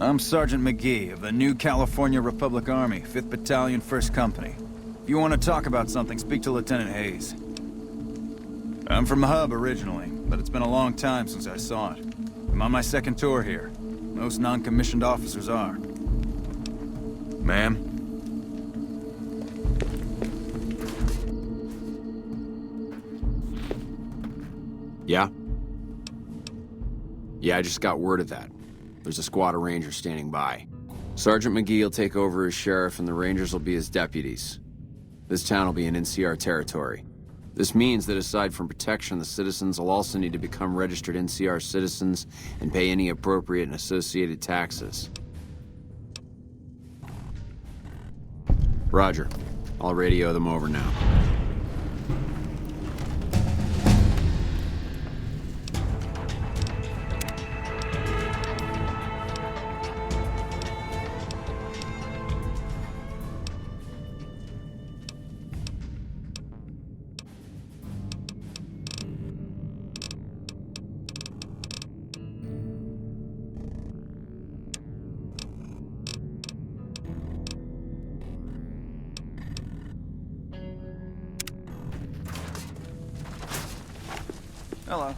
I'm Sergeant McGee of the New California Republic Army, 5th Battalion, 1st Company. If you want to talk about something, speak to Lieutenant Hayes. I'm from Hub originally, but it's been a long time since I saw it. I'm on my second tour here. Most non-commissioned officers are. Ma'am? Yeah? Yeah, I just got word of that. There's a squad of Rangers standing by. Sergeant McGee will take over as sheriff and the Rangers will be his deputies. This town will be in NCR territory. This means that aside from protection, the citizens will also need to become registered NCR citizens and pay any appropriate and associated taxes. Roger. I'll radio them over now. Hello.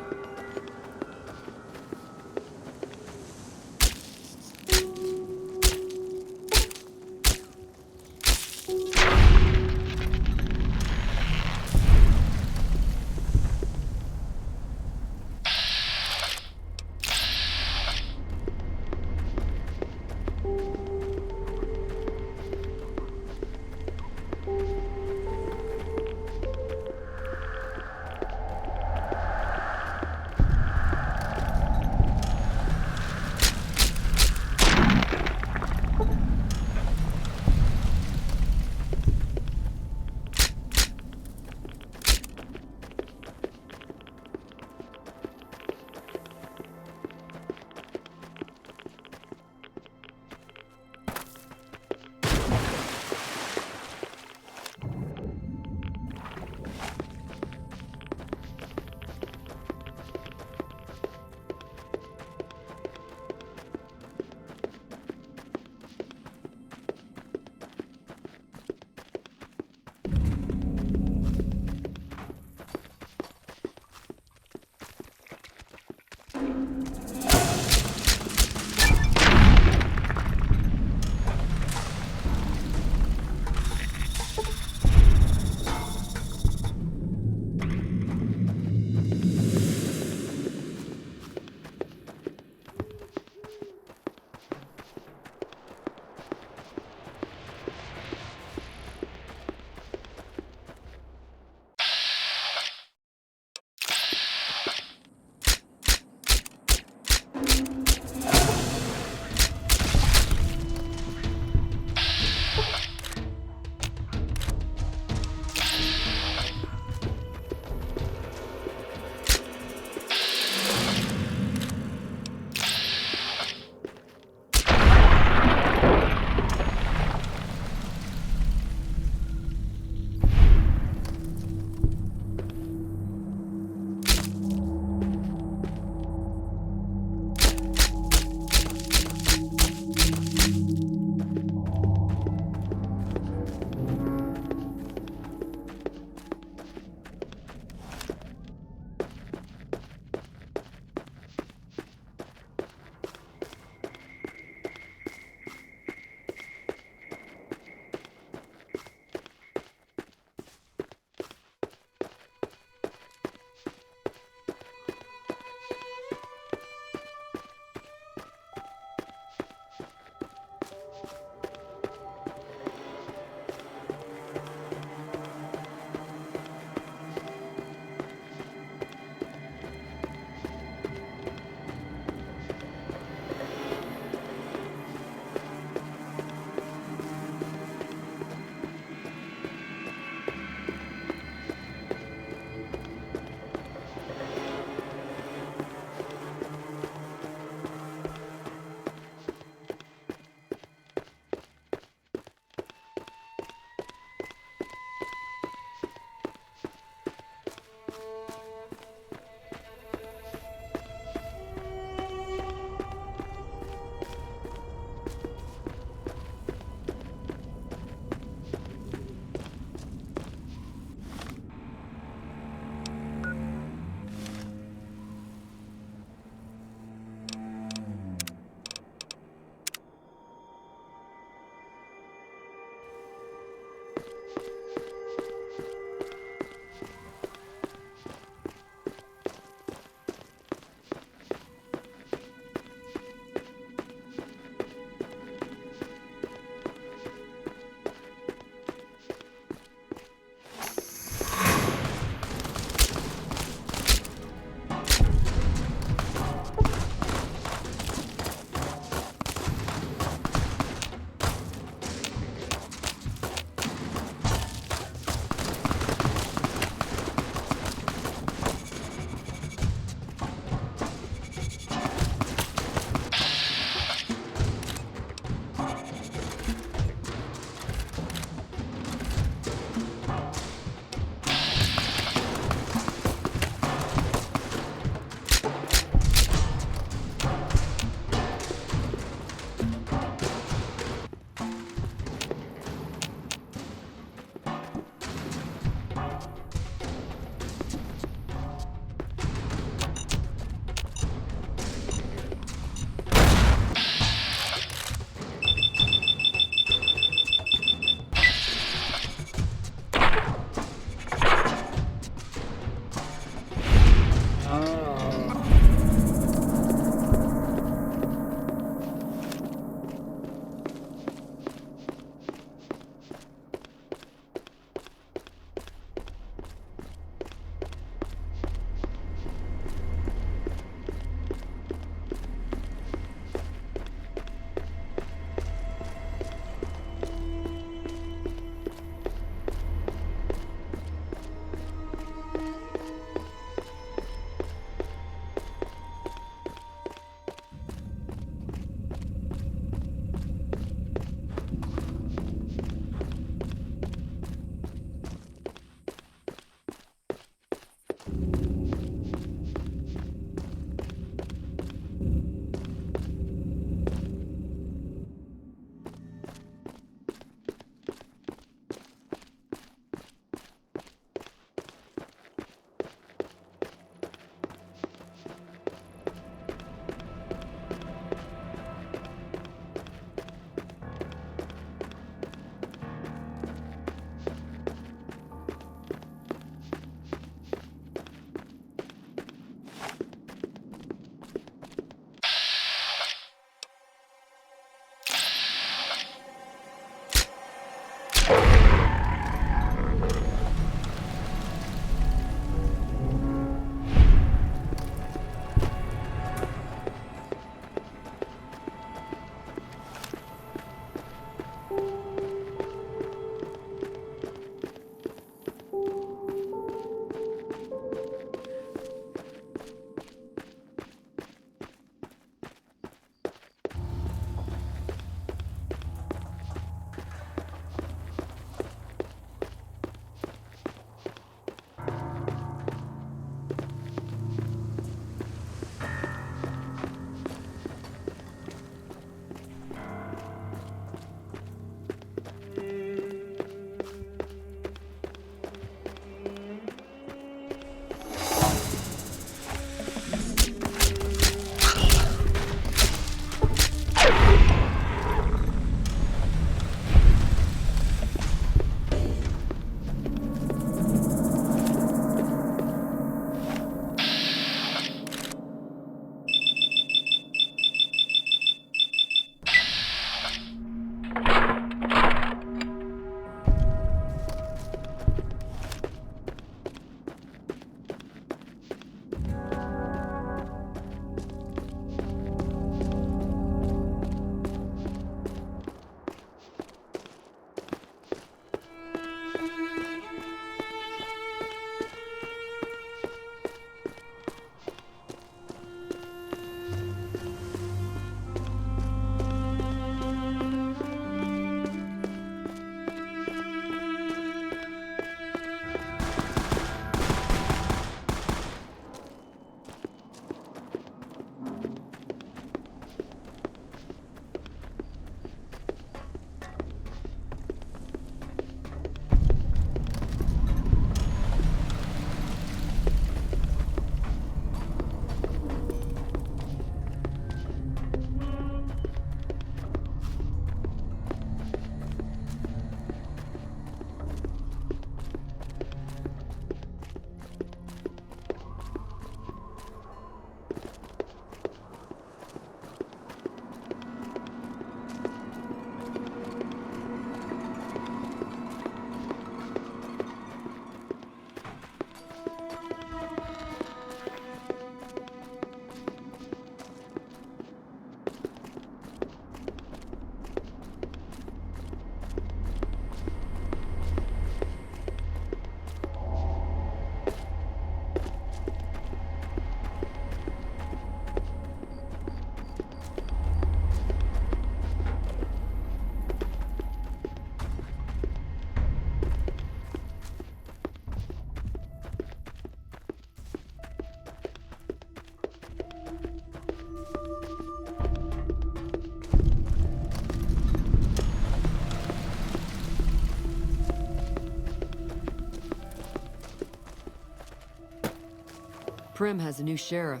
Primm has a new sheriff.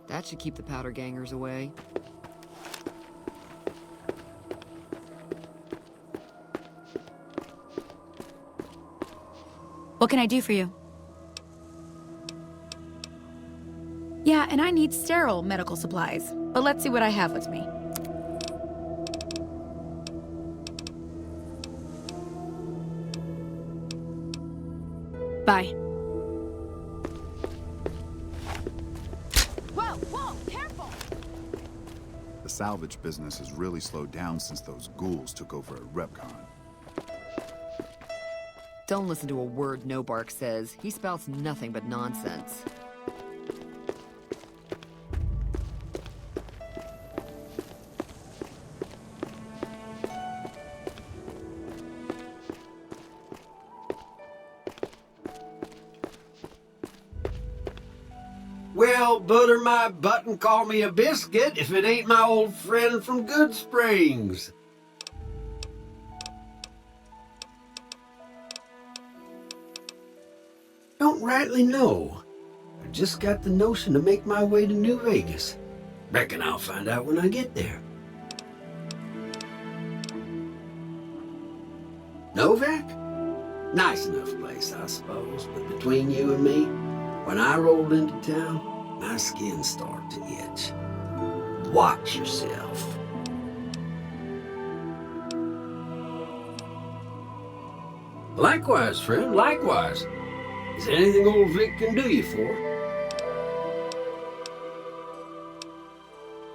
That should keep the powder gangers away. What can I do for you? Yeah, and I need sterile medical supplies. But let's see what I have with me. Bye. Whoa, whoa, careful! The salvage business has really slowed down since those ghouls took over at RepCon. Don't listen to a word Nobark says. He spouts nothing but nonsense. Well, butter my butt and call me a biscuit if it ain't my old friend from Good Springs. Don't rightly know. I just got the notion to make my way to New Vegas. Reckon I'll find out when I get there. Novak? Nice enough place, I suppose, but between you and me, when I rolled into town, my skin started to itch. Watch yourself. Likewise, friend, likewise. Is there anything old Vic can do you for?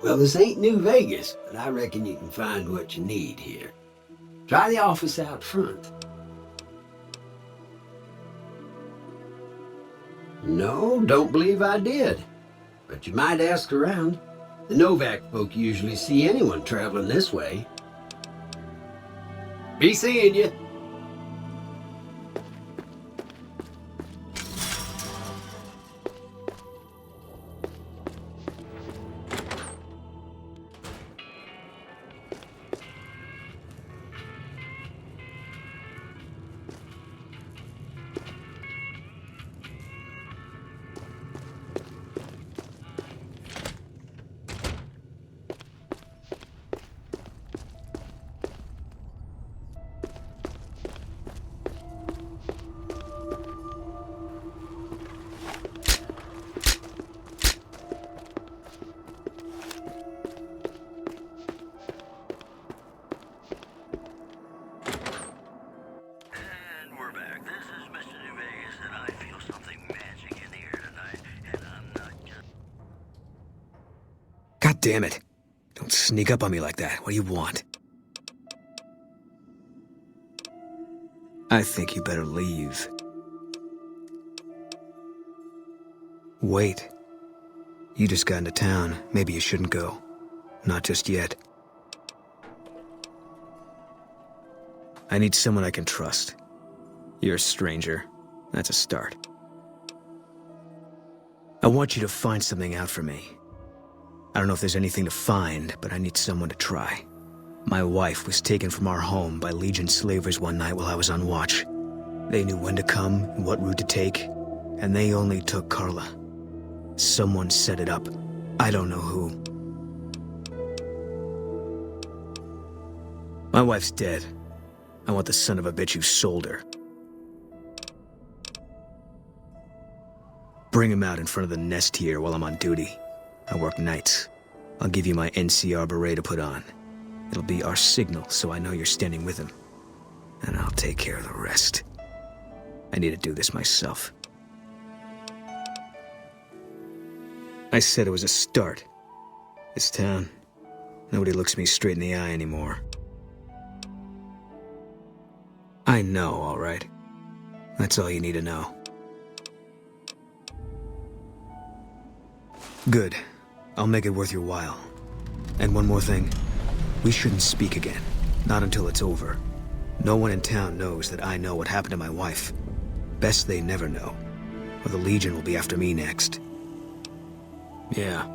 Well, this ain't New Vegas, but I reckon you can find what you need here. Try the office out front. No, don't believe I did. But you might ask around. The Novak folk usually see anyone traveling this way. Be seeing you. God damn it. Don't sneak up on me like that. What do you want? I think you better leave. Wait. You just got into town. Maybe you shouldn't go. Not just yet. I need someone I can trust. You're a stranger. That's a start. I want you to find something out for me. I don't know if there's anything to find, but I need someone to try. My wife was taken from our home by Legion slavers one night while I was on watch. They knew when to come and what route to take, and they only took Carla. Someone set it up. I don't know who. My wife's dead. I want the son of a bitch who sold her. Bring him out in front of the nest here while I'm on duty. I work nights. I'll give you my NCR beret to put on. It'll be our signal so I know you're standing with him. And I'll take care of the rest. I need to do this myself. I said it was a start. This town, nobody looks me straight in the eye anymore. I know, all right. That's all you need to know. Good. I'll make it worth your while. And one more thing. We shouldn't speak again. Not until it's over. No one in town knows that I know what happened to my wife. Best they never know. Or the Legion will be after me next. Yeah.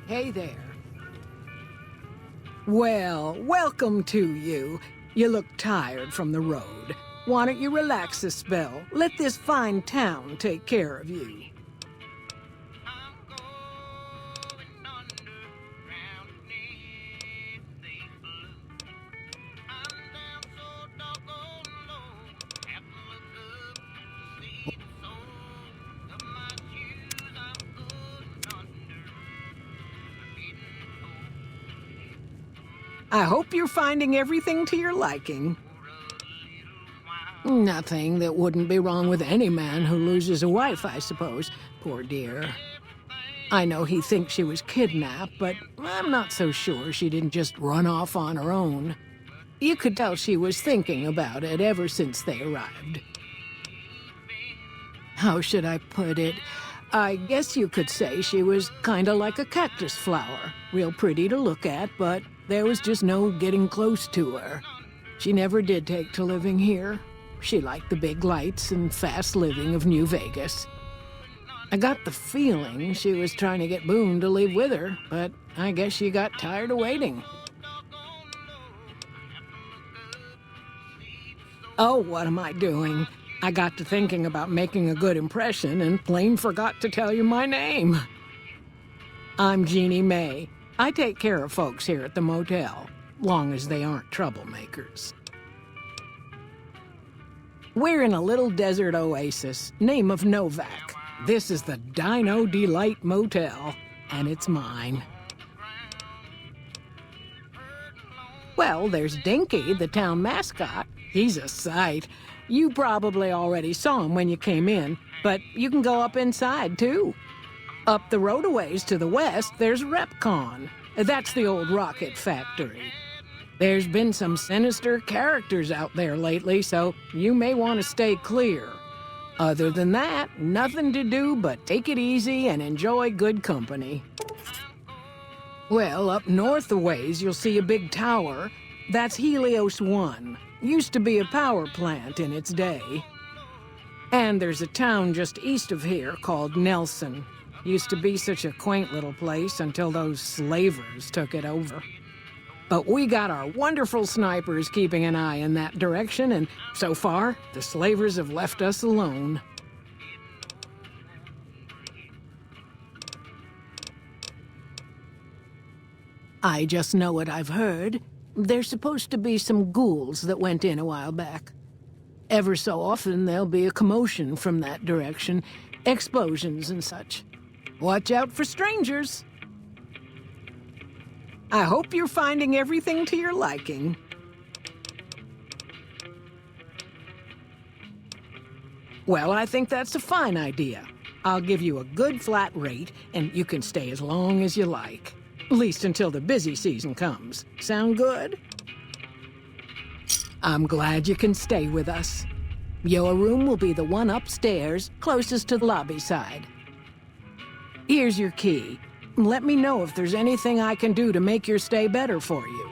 Hey there. Well, welcome to you. You look tired from the road. Why don't you relax a spell? Let this fine town take care of you. I hope you're finding everything to your liking. Nothing that wouldn't be wrong with any man who loses a wife, I suppose. Poor dear. I know he thinks she was kidnapped, but I'm not so sure she didn't just run off on her own. You could tell she was thinking about it ever since they arrived. How should I put it? I guess you could say she was kinda like a cactus flower. Real pretty to look at, but there was just no getting close to her. She never did take to living here. She liked the big lights and fast living of New Vegas. I got the feeling she was trying to get Boone to leave with her, but I guess she got tired of waiting. Oh, what am I doing? I got to thinking about making a good impression and plain forgot to tell you my name. I'm Jeannie May. I take care of folks here at the motel, long as they aren't troublemakers. We're in a little desert oasis, name of Novak. This is the Dino Delight Motel, and it's mine. Well, there's Dinky, the town mascot. He's a sight. You probably already saw him when you came in, but you can go up inside, too. Up the road a ways to the west, there's Repcon. That's the old rocket factory. There's been some sinister characters out there lately, so you may want to stay clear. Other than that, nothing to do but take it easy and enjoy good company. Well, up north a ways, you'll see a big tower. That's Helios 1. Used to be a power plant in its day. And there's a town just east of here called Nelson. Used to be such a quaint little place until those slavers took it over. But we got our wonderful snipers keeping an eye in that direction, and so far, the slavers have left us alone. I just know what I've heard. There's supposed to be some ghouls that went in a while back. Ever so often, there'll be a commotion from that direction, explosions and such. Watch out for strangers. I hope you're finding everything to your liking. Well, I think that's a fine idea. I'll give you a good flat rate, and you can stay as long as you like. At least until the busy season comes. Sound good? I'm glad you can stay with us. Your room will be the one upstairs, closest to the lobby side. Here's your key. Let me know if there's anything I can do to make your stay better for you.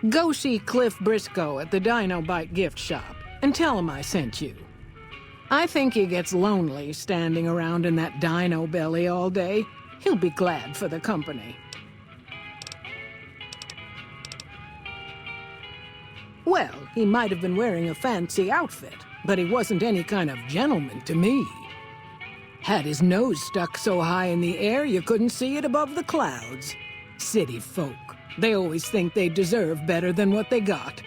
Go see Cliff Briscoe at the Dino Bite gift shop and tell him I sent you. I think he gets lonely standing around in that dino belly all day. He'll be glad for the company. Well, he might have been wearing a fancy outfit, but he wasn't any kind of gentleman to me. Had his nose stuck so high in the air you couldn't see it above the clouds. City folk. They always think they deserve better than what they got.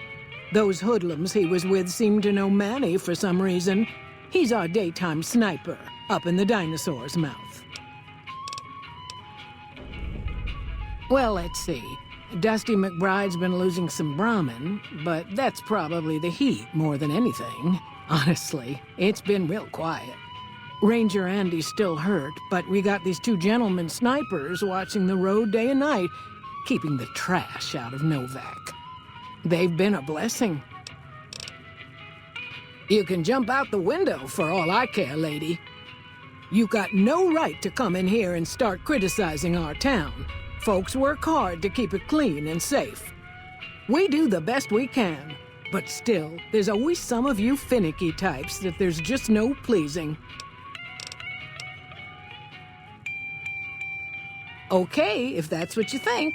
Those hoodlums he was with seemed to know Manny for some reason. He's our daytime sniper, up in the dinosaur's mouth. Well, let's see. Dusty McBride's been losing some Brahmin, but that's probably the heat more than anything. Honestly, it's been real quiet. Ranger Andy's still hurt, but we got these two gentlemen snipers watching the road day and night, keeping the trash out of Novak. They've been a blessing. You can jump out the window for all I care, lady. You got no right to come in here and start criticizing our town. Folks work hard to keep it clean and safe. We do the best we can, but still, there's always some of you finicky types that there's just no pleasing. Okay, if that's what you think.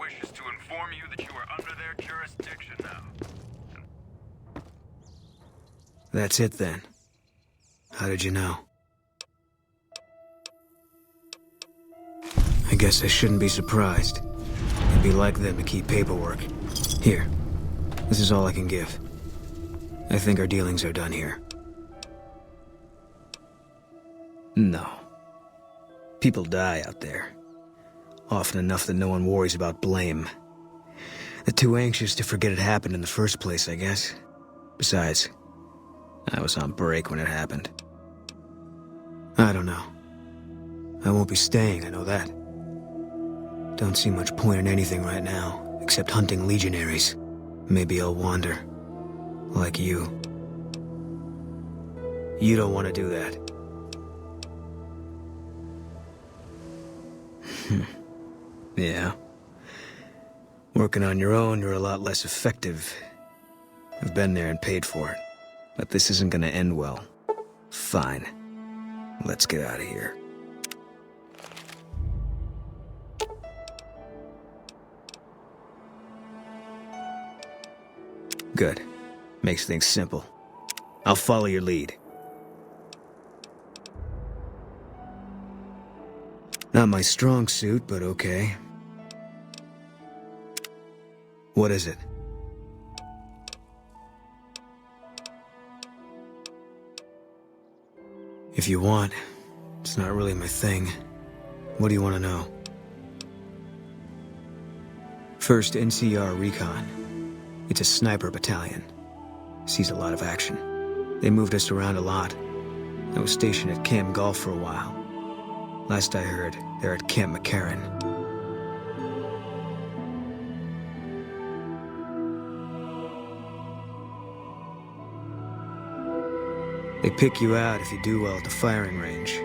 wishes to inform you that you are under their jurisdiction now. That's it then. How did you know? I guess I shouldn't be surprised. It'd be like them to keep paperwork. Here. This is all I can give. I think our dealings are done here. No. People die out there. Often enough that no one worries about blame. They're too anxious to forget it happened in the first place, I guess. Besides, I was on break when it happened. I don't know. I won't be staying, I know that. Don't see much point in anything right now, except hunting legionaries. Maybe I'll wander. Like you. You don't want to do that. Yeah. Working on your own, you're a lot less effective. I've been there and paid for it. But this isn't gonna end well. Fine. Let's get out of here. Good. Makes things simple. I'll follow your lead. Not my strong suit, but okay. What is it? If you want, it's not really my thing. What do you want to know? First, NCR Recon. It's a sniper battalion. Sees a lot of action. They moved us around a lot. I was stationed at Camp Gulf for a while. Last I heard, they're at Camp McCarran. They pick you out if you do well at the firing range.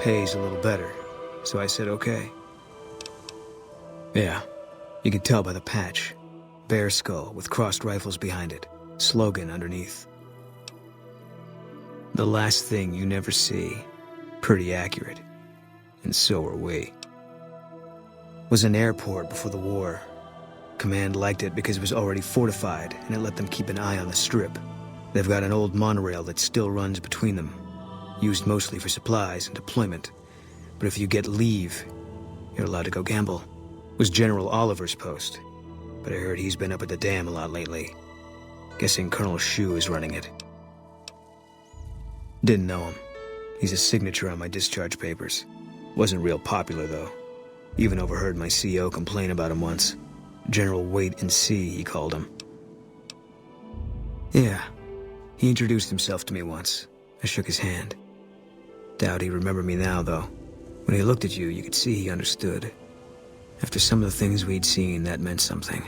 Pays a little better, so I said okay. Yeah, you can tell by the patch. Bear skull with crossed rifles behind it. Slogan underneath. The last thing you never see. Pretty accurate. And so are we. Was an airport before the war. Command liked it because it was already fortified, and it let them keep an eye on the strip. They've got an old monorail that still runs between them. Used mostly for supplies and deployment. But if you get leave, you're allowed to go gamble. Was General Oliver's post. But I heard he's been up at the dam a lot lately. Guessing Colonel Shu is running it. Didn't know him. He's a signature on my discharge papers. Wasn't real popular, though. Even overheard my CO complain about him once. General Wait and See, he called him. Yeah. He introduced himself to me once. I shook his hand. Doubt he remembered me now, though. When he looked at you, you could see he understood. After some of the things we'd seen, that meant something.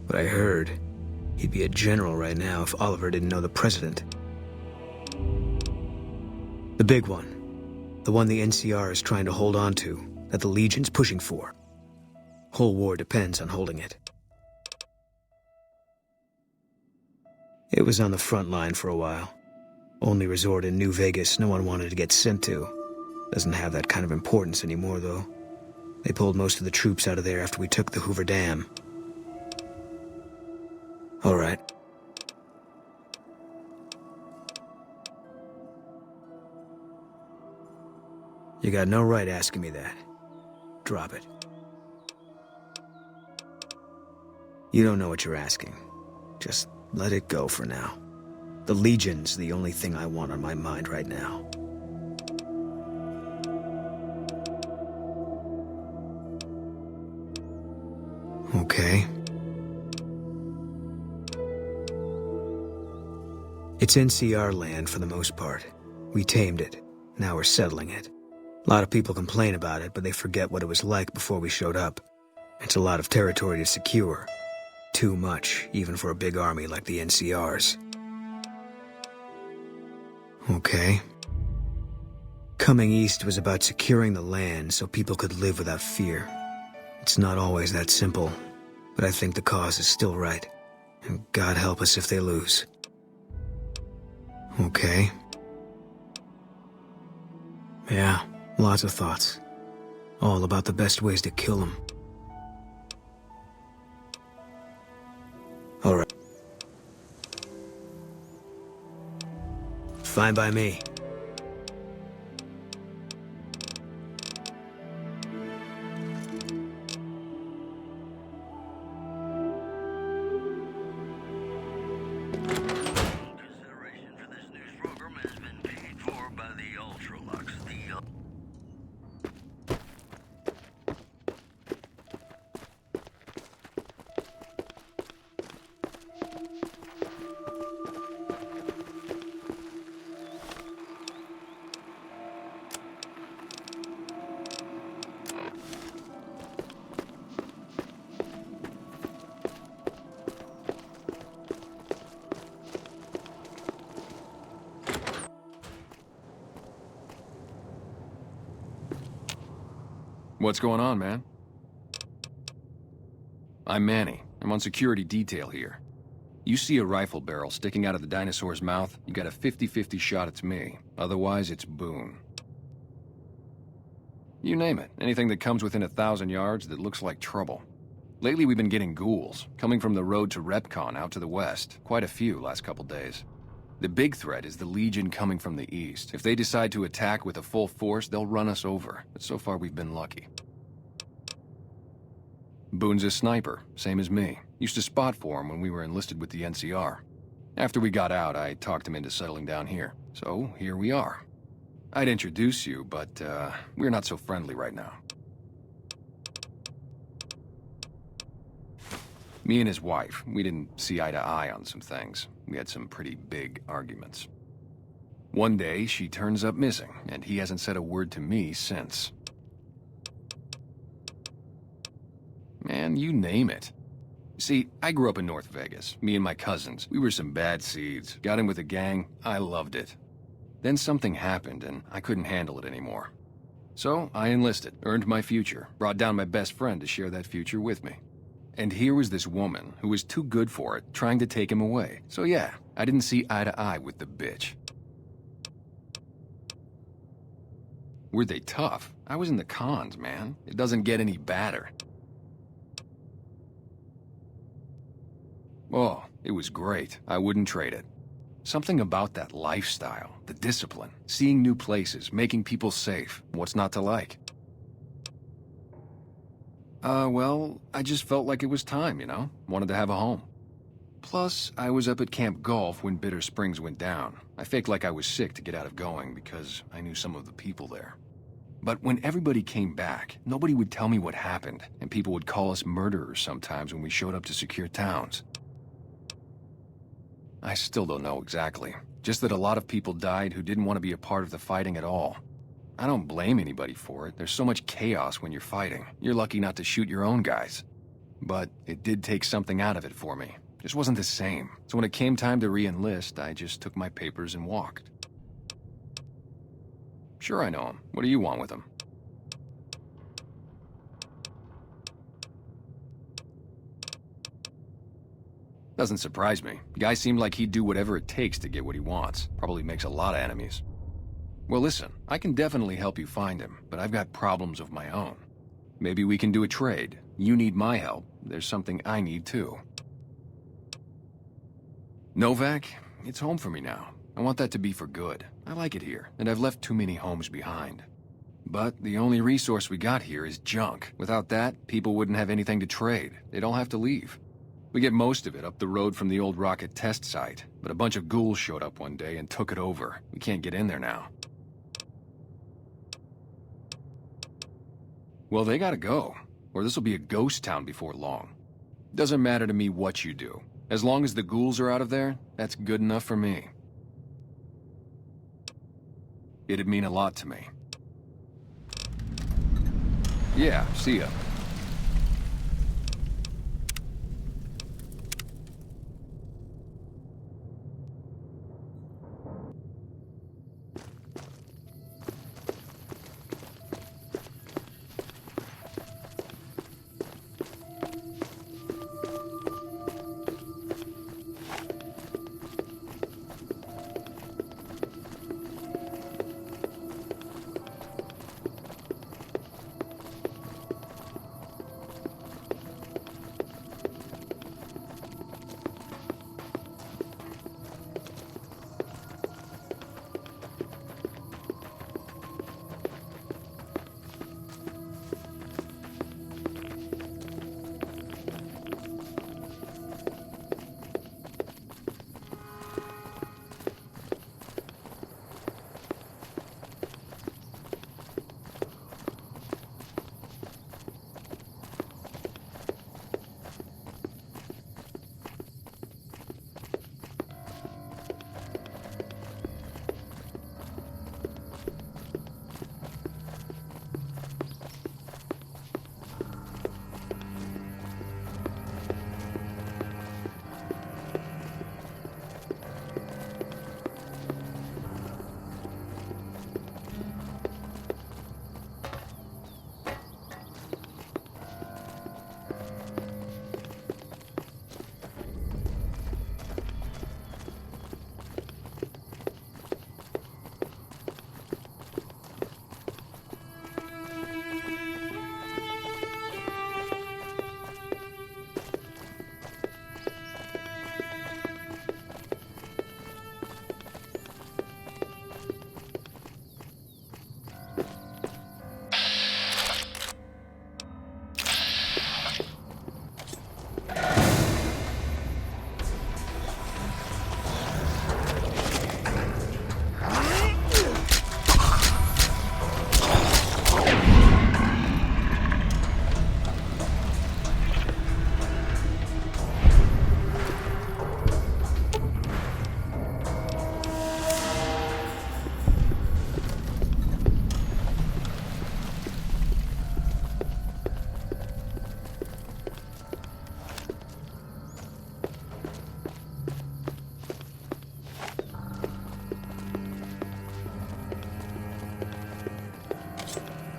But I heard, He'd be a general right now if Oliver didn't know the president. The big one. The one the NCR is trying to hold on to, that the Legion's pushing for. Whole war depends on holding it. It was on the front line for a while. Only resort in New Vegas no one wanted to get sent to. Doesn't have that kind of importance anymore, though. They pulled most of the troops out of there after we took the Hoover Dam. All right. You got no right asking me that. Drop it. You don't know what you're asking. Just let it go for now. The Legion's the only thing I want on my mind right now. Okay. It's NCR land for the most part. We tamed it. Now we're settling it. A lot of people complain about it, but they forget what it was like before we showed up. It's a lot of territory to secure. Too much, even for a big army like the NCR's. Okay. Coming east was about securing the land so people could live without fear. It's not always that simple, but I think the cause is still right. And God help us if they lose. Okay. Yeah, lots of thoughts. All about the best ways to kill them. All right. Fine by me. Consideration for this news program has been paid for by the Ultralux. What's going on, man? I'm Manny. I'm on security detail here. You see a rifle barrel sticking out of the dinosaur's mouth, you got a 50-50 shot it's me. Otherwise, it's Boone. You name it. Anything that comes within 1,000 yards that looks like trouble. Lately, we've been getting ghouls, coming from the road to Repcon out to the west. Quite a few last couple days. The big threat is the Legion coming from the east. If they decide to attack with a full force, they'll run us over. But so far, we've been lucky. Boone's a sniper, same as me. Used to spot for him when we were enlisted with the NCR. After we got out, I talked him into settling down here. So, here we are. I'd introduce you, but, we're not so friendly right now. Me and his wife, we didn't see eye to eye on some things. We had some pretty big arguments. One day, she turns up missing, and he hasn't said a word to me since. Man, you name it. See, I grew up in North Vegas. Me and my cousins. We were some bad seeds. Got in with a gang. I loved it. Then something happened, and I couldn't handle it anymore. So, I enlisted, earned my future, brought down my best friend to share that future with me. And here was this woman who was too good for it, trying to take him away. So yeah, I didn't see eye to eye with the bitch. Were they tough? I was in the cons, man. It doesn't get any badder. Oh, it was great. I wouldn't trade it. Something about that lifestyle, the discipline, seeing new places, making people safe. What's not to like? Well, I just felt like it was time, you know? Wanted to have a home. Plus, I was up at Camp Golf when Bitter Springs went down. I faked like I was sick to get out of going because I knew some of the people there. But when everybody came back, nobody would tell me what happened, and people would call us murderers sometimes when we showed up to secure towns. I still don't know exactly. Just that a lot of people died who didn't want to be a part of the fighting at all. I don't blame anybody for it. There's so much chaos when you're fighting. You're lucky not to shoot your own guys. But it did take something out of it for me. Just wasn't the same. So when it came time to re-enlist, I just took my papers and walked. Sure, I know him. What do you want with him? Doesn't surprise me. Guy seemed like he'd do whatever it takes to get what he wants. Probably makes a lot of enemies. Well, listen, I can definitely help you find him, but I've got problems of my own. Maybe we can do a trade. You need my help. There's something I need too. Novak, it's home for me now. I want that to be for good. I like it here, and I've left too many homes behind. But the only resource we got here is junk. Without that, people wouldn't have anything to trade. They'd all have to leave. We get most of it up the road from the old rocket test site, but a bunch of ghouls showed up one day and took it over. We can't get in there now. Well, they gotta go, or this'll be a ghost town before long. Doesn't matter to me what you do. As long as the ghouls are out of there, that's good enough for me. It'd mean a lot to me. Yeah, see ya.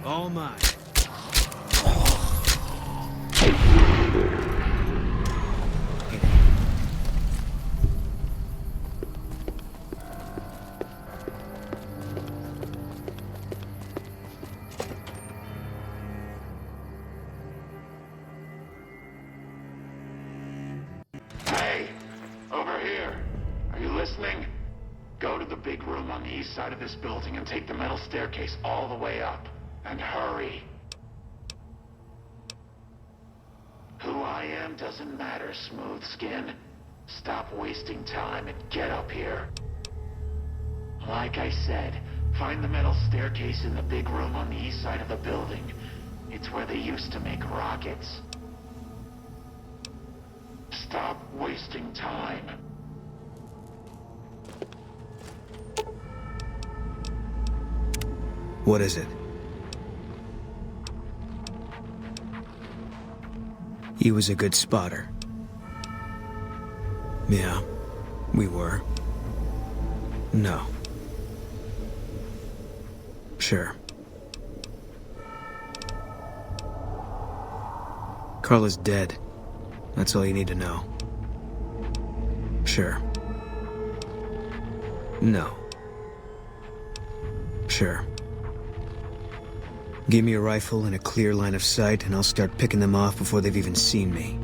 All mine. Hey, over here. Are you listening? Go to the big room on the east side of this building and take the metal staircase all the way up. And hurry. Who I am doesn't matter, Smooth Skin. Stop wasting time and get up here. Like I said, find the metal staircase in the big room on the east side of the building. It's where they used to make rockets. Stop wasting time. What is it? He was a good spotter. Yeah, we were. No. Sure. Carla's dead. That's all you need to know. Sure. No. Sure. Give me a rifle and a clear line of sight, and I'll start picking them off before they've even seen me.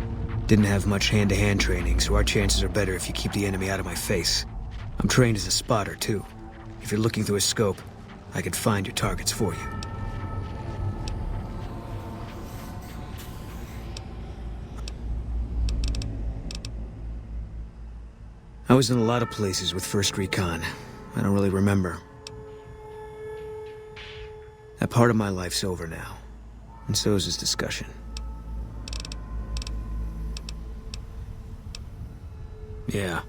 Didn't have much hand-to-hand training, so our chances are better if you keep the enemy out of my face. I'm trained as a spotter, too. If you're looking through a scope, I can find your targets for you. I was in a lot of places with 1st Recon. I don't really remember. That part of my life's over now, and so is this discussion. Yeah.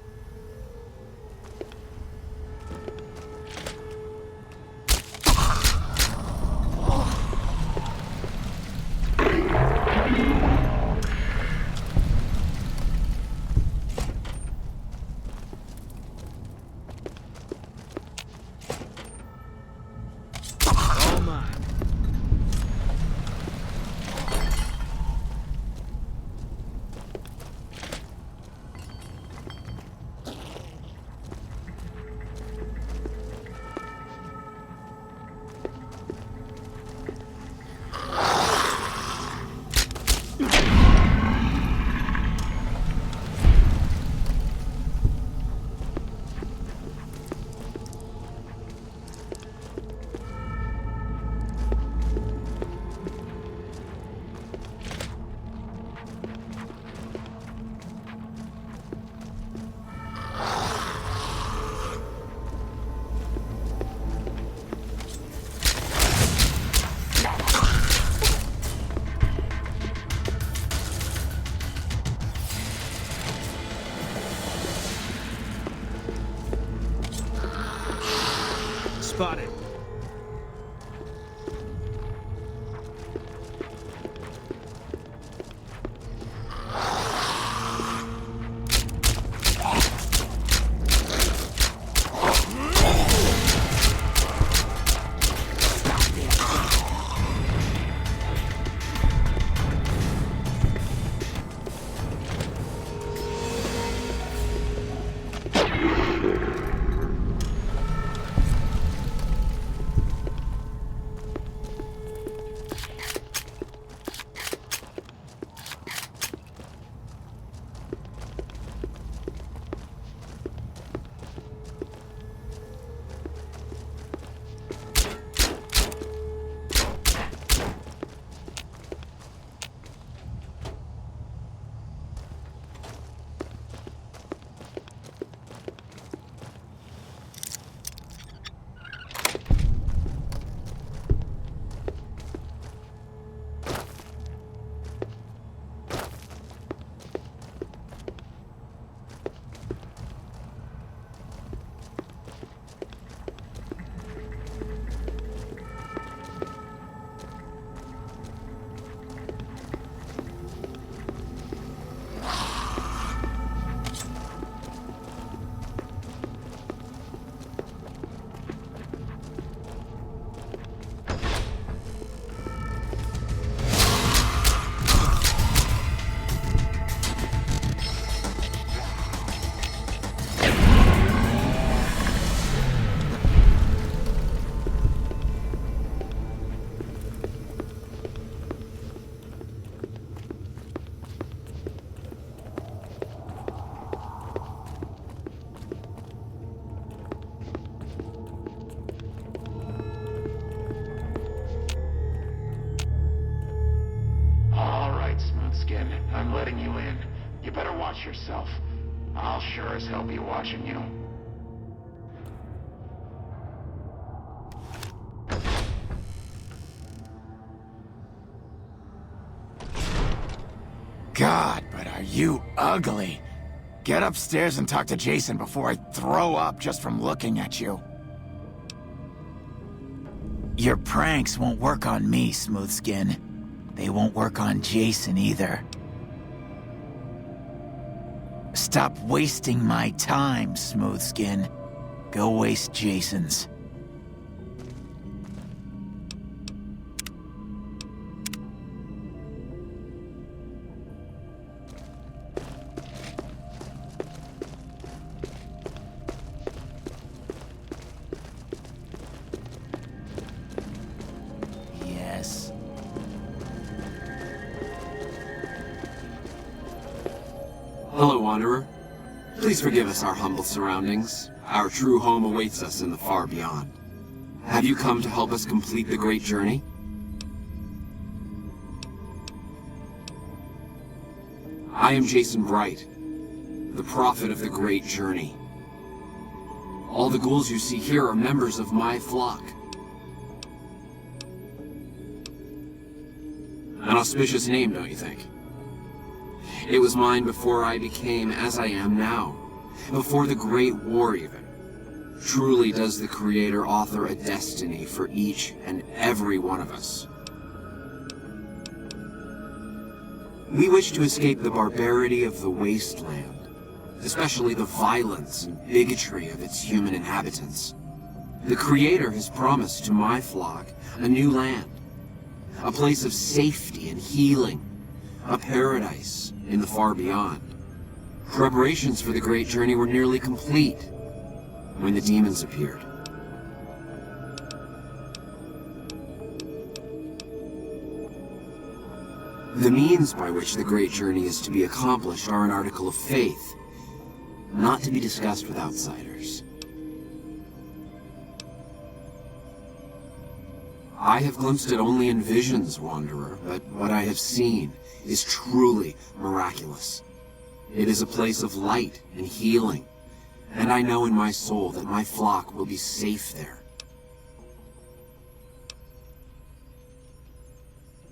Spotted. Skin, I'm letting you in. You better watch yourself. I'll sure as hell be watching you. God, but are you ugly. Get upstairs and talk to Jason before I throw up just from looking at you. Your pranks won't work on me, Smoothskin. They won't work on Jason either. Stop wasting my time, Smoothskin. Go waste Jason's. Yes. Hello, Wanderer. Please forgive us our humble surroundings. Our true home awaits us in the far beyond. Have you come to help us complete the great journey? I am Jason Bright, the prophet of the great journey. All the ghouls you see here are members of my flock. An auspicious name, don't you think? It was mine before I became as I am now, before the Great War even. Truly does the Creator author a destiny for each and every one of us. We wish to escape the barbarity of the wasteland, especially the violence and bigotry of its human inhabitants. The Creator has promised to my flock a new land, a place of safety and healing, a paradise in the far beyond. Preparations for the great journey were nearly complete when the demons appeared. The means by which the great journey is to be accomplished are an article of faith, not to be discussed with outsiders. I have glimpsed it only in visions, Wanderer, but what I have seen is truly miraculous. It is a place of light and healing, and I know in my soul that my flock will be safe there.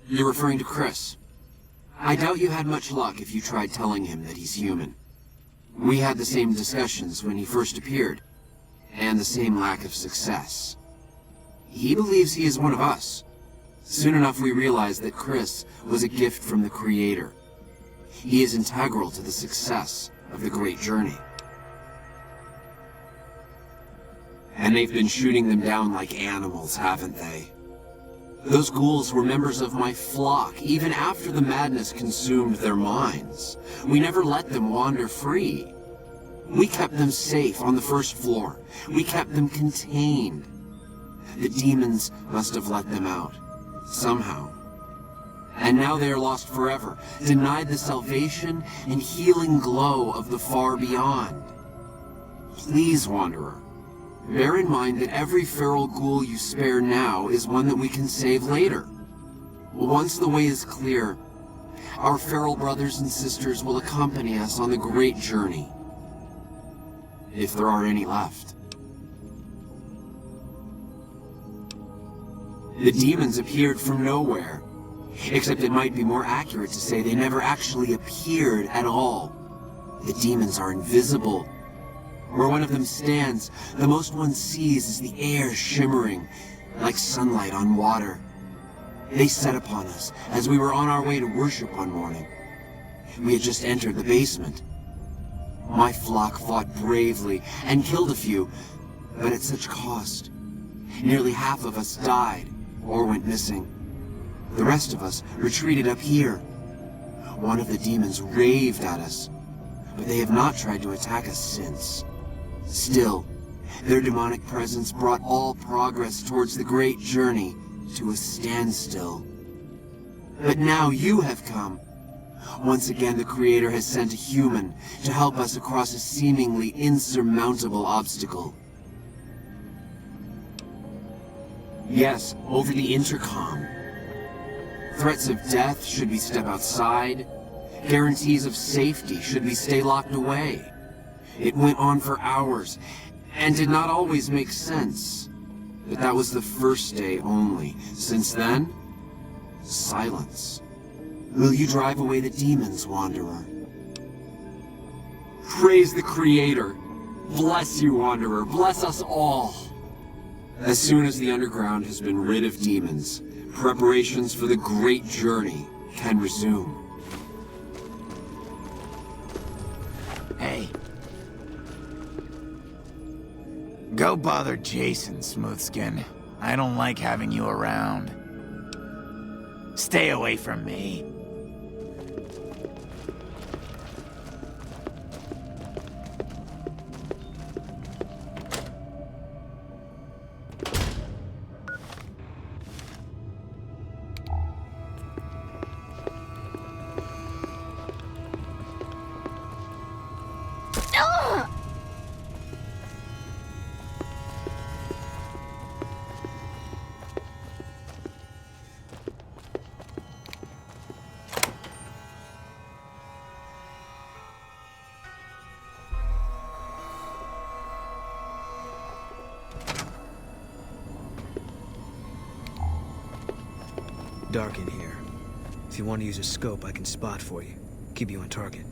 You're referring to Chris. I doubt you had much luck if you tried telling him that he's human. We had the same discussions when he first appeared, and the same lack of success. He believes he is one of us. Soon enough we realized that Chris was a gift from the Creator. He is integral to the success of the great journey. And they've been shooting them down like animals, haven't they? Those ghouls were members of my flock, even after the madness consumed their minds. We never let them wander free. We kept them safe on the first floor. We kept them contained. The demons must have let them out, somehow. And now they are lost forever, denied the salvation and healing glow of the far beyond. Please, Wanderer, bear in mind that every feral ghoul you spare now is one that we can save later. Once the way is clear, our feral brothers and sisters will accompany us on the great journey. If there are any left. The demons appeared from nowhere, except it might be more accurate to say they never actually appeared at all. The demons are invisible. Where one of them stands, the most one sees is the air shimmering, like sunlight on water. They set upon us as we were on our way to worship one morning. We had just entered the basement. My flock fought bravely and killed a few, but at such cost. Nearly half of us died or went missing. The rest of us retreated up here. One of the demons raved at us, but they have not tried to attack us since. Still, their demonic presence brought all progress towards the great journey to a standstill. But now you have come. Once again, the Creator has sent a human to help us across a seemingly insurmountable obstacle. Yes, over the intercom. Threats of death should we step outside. Guarantees of safety should we stay locked away. It went on for hours, and did not always make sense. But that was the first day only. Since then, silence. Will you drive away the demons, Wanderer? Praise the Creator. Bless you, Wanderer. Bless us all. As soon as the underground has been rid of demons, preparations for the great journey can resume. Go bother Jason, Smoothskin. I don't like having you around. Stay away from me. Dark in here. If you want to use a scope, I can spot for you. Keep you on target.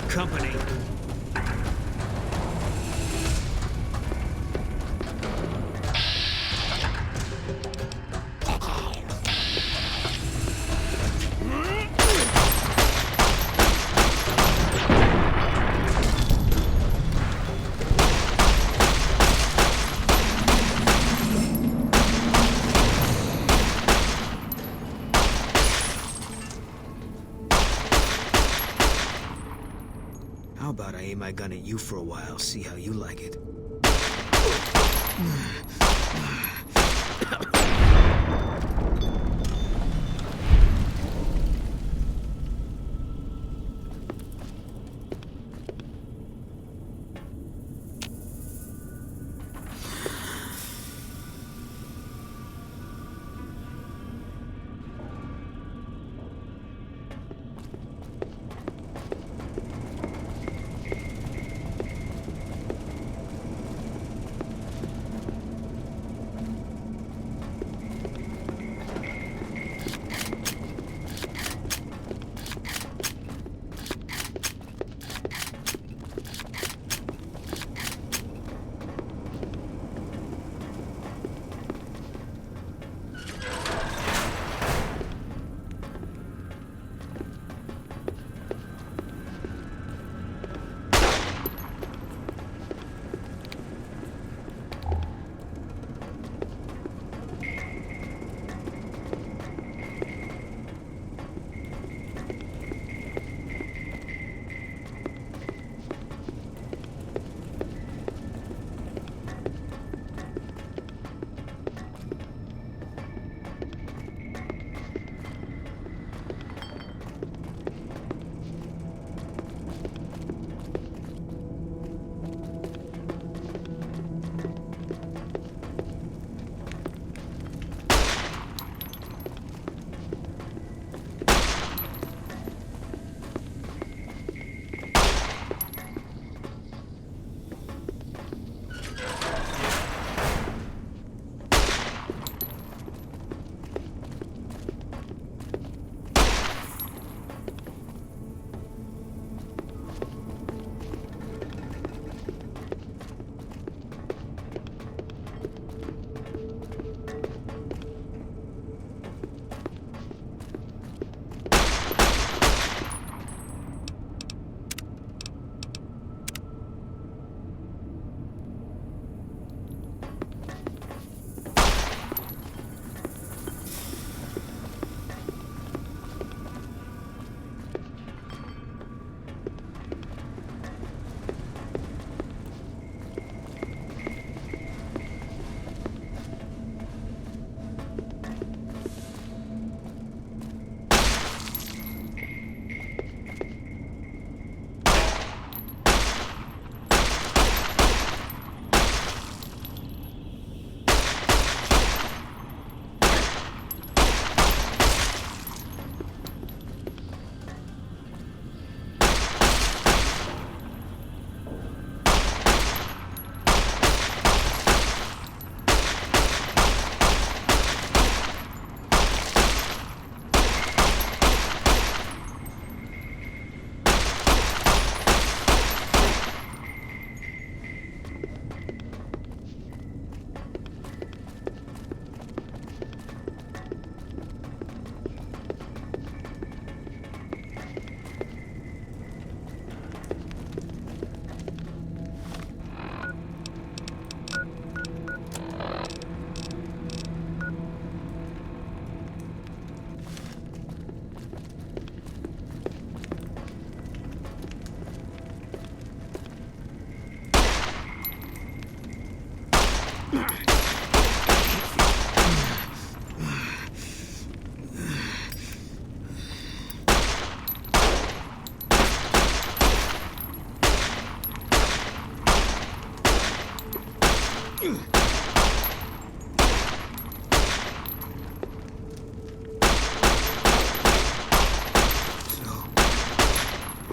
Company. How about I aim my gun at you for a while, see how you like it?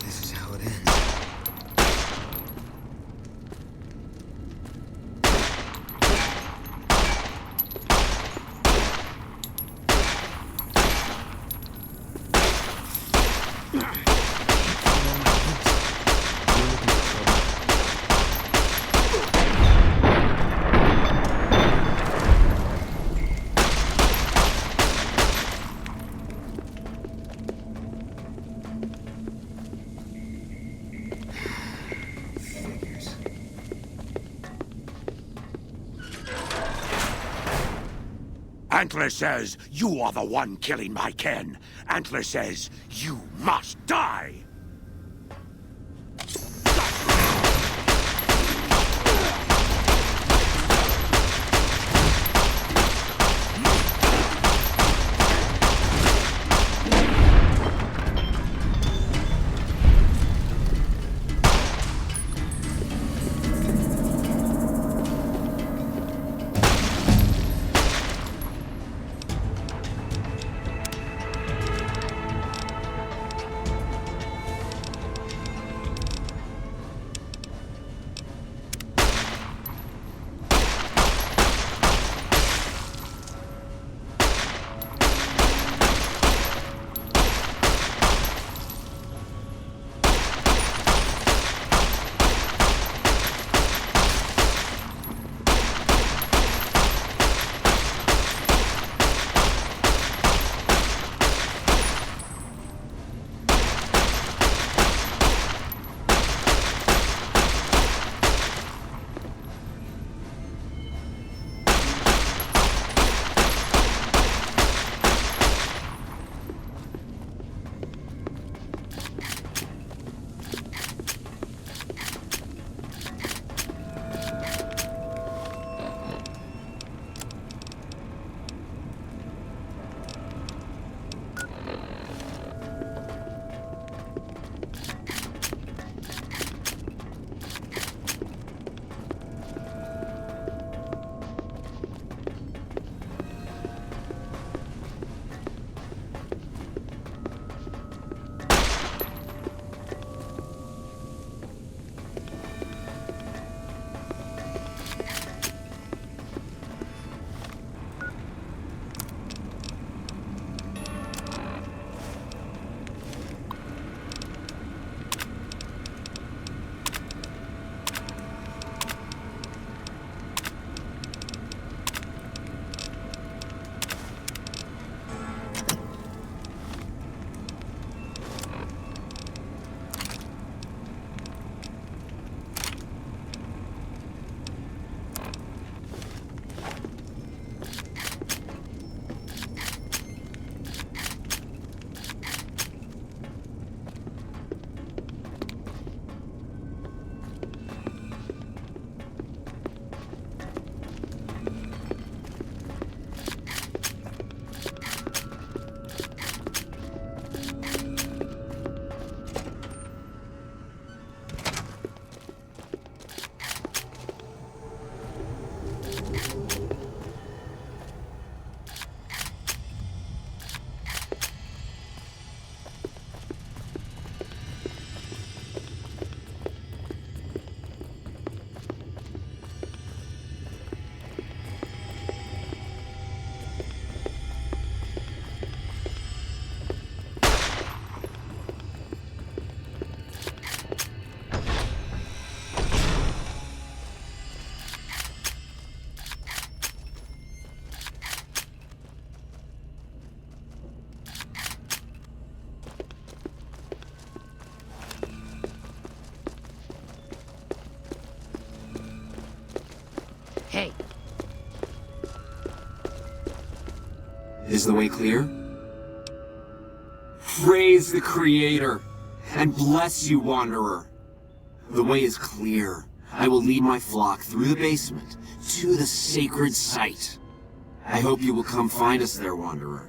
This is how it ends. Antler says you are the one killing my kin. Antler says you must die. Hey. Is the way clear? Praise the Creator, and bless you, Wanderer. The way is clear. I will lead my flock through the basement to the sacred site. I hope you will come find us there, Wanderer.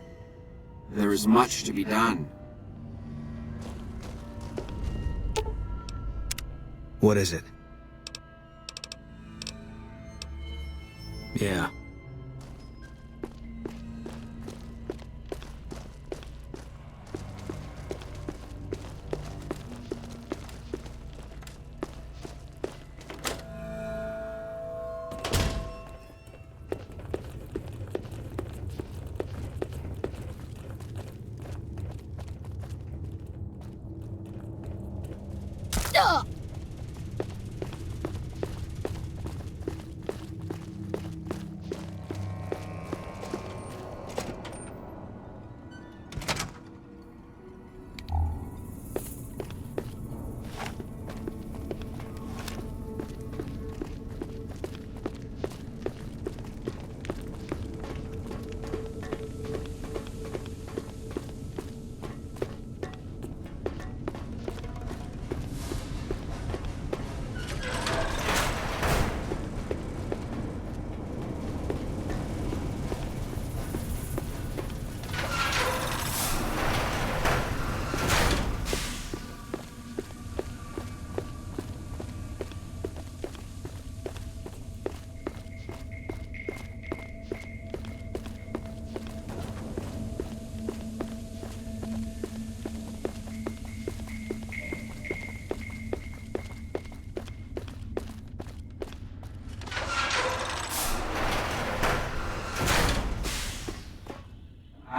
There is much to be done. What is it? Yeah.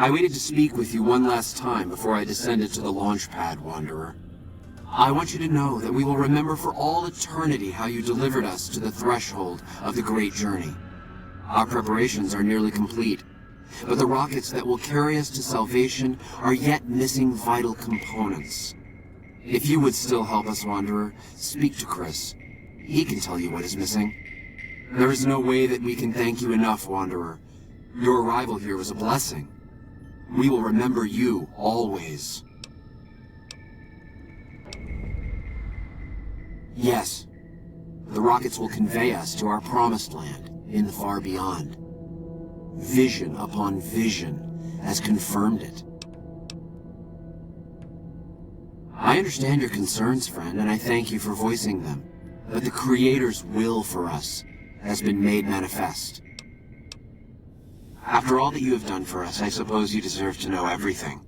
I waited to speak with you one last time before I descended to the launch pad, Wanderer. I want you to know that we will remember for all eternity how you delivered us to the threshold of the Great Journey. Our preparations are nearly complete, but the rockets that will carry us to salvation are yet missing vital components. If you would still help us, Wanderer, speak to Chris. He can tell you what is missing. There is no way that we can thank you enough, Wanderer. Your arrival here was a blessing. We will remember you always. Yes, the rockets will convey us to our promised land in the far beyond. Vision upon vision has confirmed it. I understand your concerns, friend, and I thank you for voicing them. But the Creator's will for us has been made manifest. After all that you have done for us, I suppose you deserve to know everything.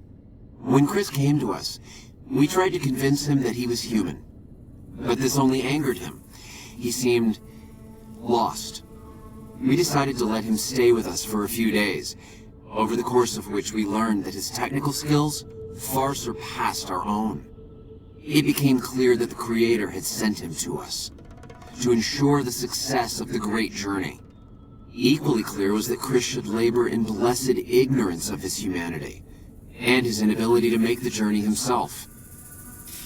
When Chris came to us, we tried to convince him that he was human. But this only angered him. He seemed lost. We decided to let him stay with us for a few days, over the course of which we learned that his technical skills far surpassed our own. It became clear that the Creator had sent him to us, to ensure the success of the Great Journey. Equally clear was that Chris should labor in blessed ignorance of his humanity, and his inability to make the journey himself.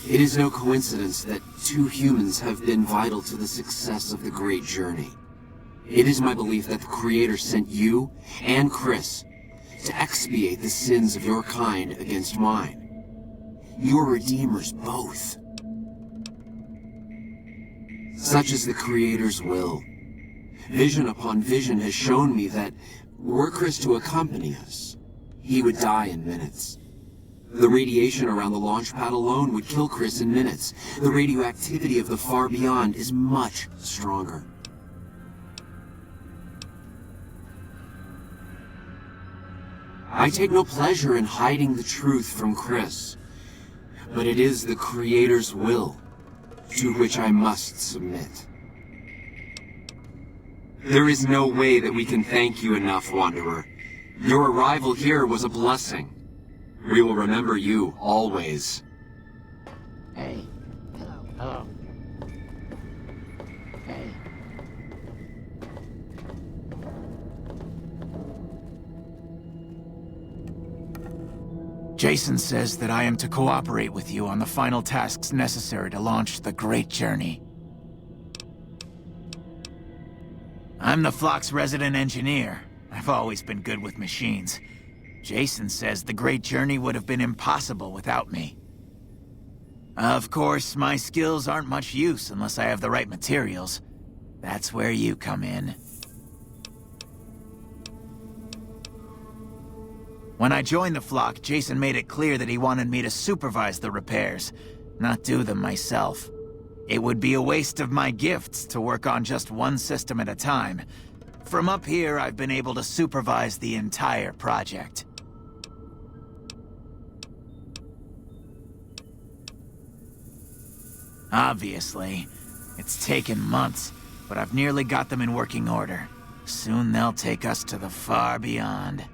It is no coincidence that two humans have been vital to the success of the Great Journey. It is my belief that the Creator sent you and Chris to expiate the sins of your kind against mine. You are redeemers both. Such is the Creator's will. Vision upon vision has shown me that, were Chris to accompany us, he would die in minutes. The radiation around the launch pad alone would kill Chris in minutes. The radioactivity of the far beyond is much stronger. I take no pleasure in hiding the truth from Chris, but it is the Creator's will to which I must submit. There is no way that we can thank you enough, Wanderer. Your arrival here was a blessing. We will remember you always. Hey. Hello. Hello. Hey. Jason says that I am to cooperate with you on the final tasks necessary to launch the Great Journey. I'm the flock's resident engineer. I've always been good with machines. Jason says the Great Journey would have been impossible without me. Of course, my skills aren't much use unless I have the right materials. That's where you come in. When I joined the flock, Jason made it clear that he wanted me to supervise the repairs, not do them myself. It would be a waste of my gifts to work on just one system at a time. From up here, I've been able to supervise the entire project. Obviously, it's taken months, but I've nearly got them in working order. Soon they'll take us to the far beyond.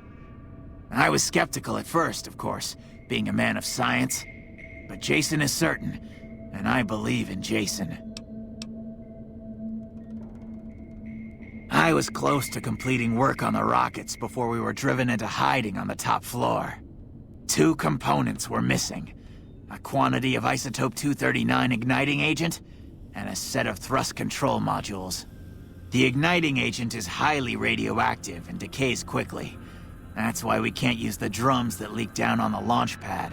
I was skeptical at first, of course, being a man of science. But Jason is certain, and I believe in Jason. I was close to completing work on the rockets before we were driven into hiding on the top floor. 2 components were missing. A quantity of isotope 239 igniting agent, and a set of thrust control modules. The igniting agent is highly radioactive and decays quickly. That's why we can't use the drums that leak down on the launch pad.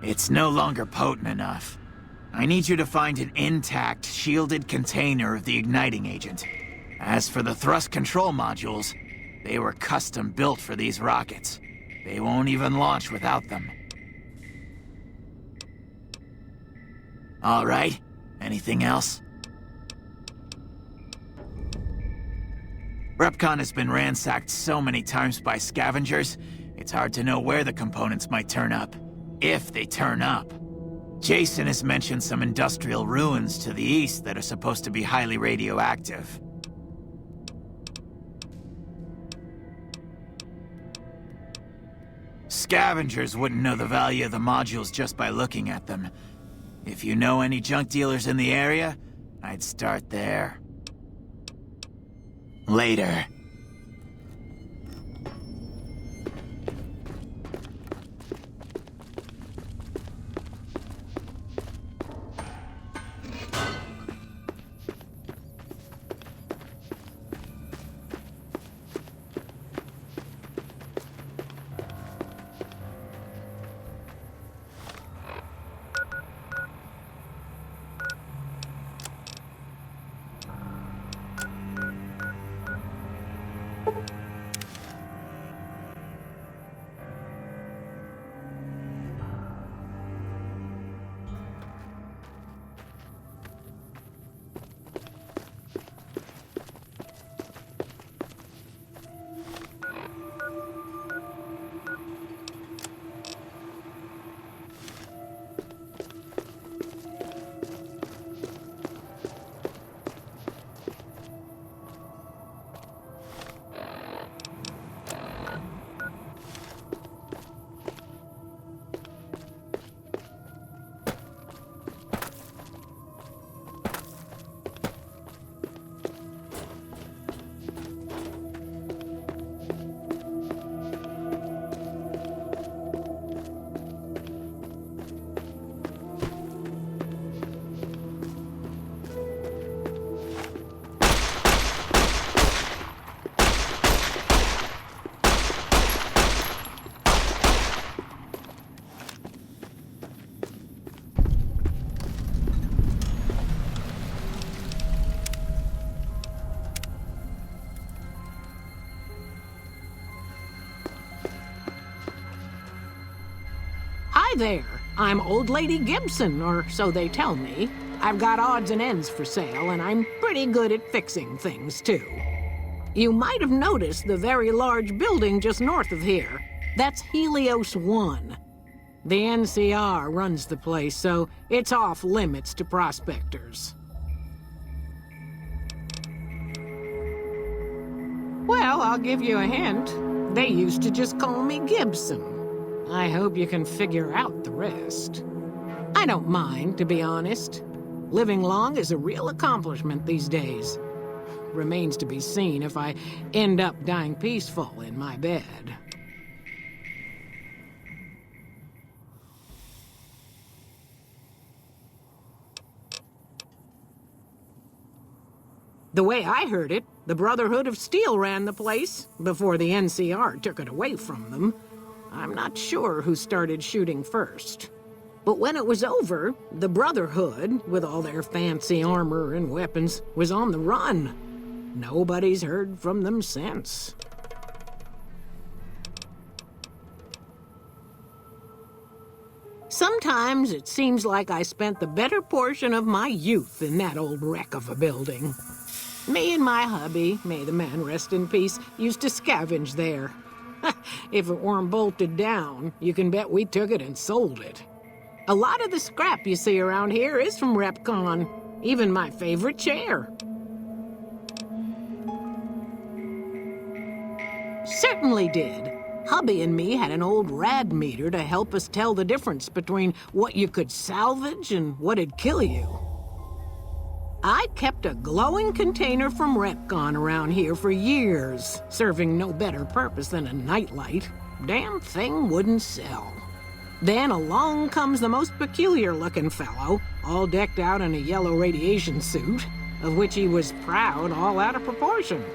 It's no longer potent enough. I need you to find an intact, shielded container of the igniting agent. As for the thrust control modules, they were custom built for these rockets. They won't even launch without them. All right, anything else? Repcon has been ransacked so many times by scavengers, it's hard to know where the components might turn up. If they turn up. Jason has mentioned some industrial ruins to the east that are supposed to be highly radioactive. Scavengers wouldn't know the value of the modules just by looking at them. If you know any junk dealers in the area, I'd start there. Later. Hi there. I'm Old Lady Gibson, or so they tell me. I've got odds and ends for sale, and I'm pretty good at fixing things, too. You might have noticed the very large building just north of here. That's Helios 1. The NCR runs the place, so it's off limits to prospectors. Well, I'll give you a hint. They used to just call me Gibson. I hope you can figure out the rest. I don't mind, to be honest. Living long is a real accomplishment these days. Remains to be seen if I end up dying peaceful in my bed. The way I heard it, the Brotherhood of Steel ran the place before the NCR took it away from them. I'm not sure who started shooting first. But when it was over, the Brotherhood, with all their fancy armor and weapons, was on the run. Nobody's heard from them since. Sometimes it seems like I spent the better portion of my youth in that old wreck of a building. Me and my hubby, may the man rest in peace, used to scavenge there. If it weren't bolted down, you can bet we took it and sold it. A lot of the scrap you see around here is from REPCONN, even my favorite chair. Certainly did. Hubby and me had an old rad meter to help us tell the difference between what you could salvage and what'd kill you. I kept a glowing container from REPCONN around here for years, serving no better purpose than a nightlight. Damn thing wouldn't sell. Then along comes the most peculiar-looking fellow, all decked out in a yellow radiation suit, of which he was proud all out of proportion.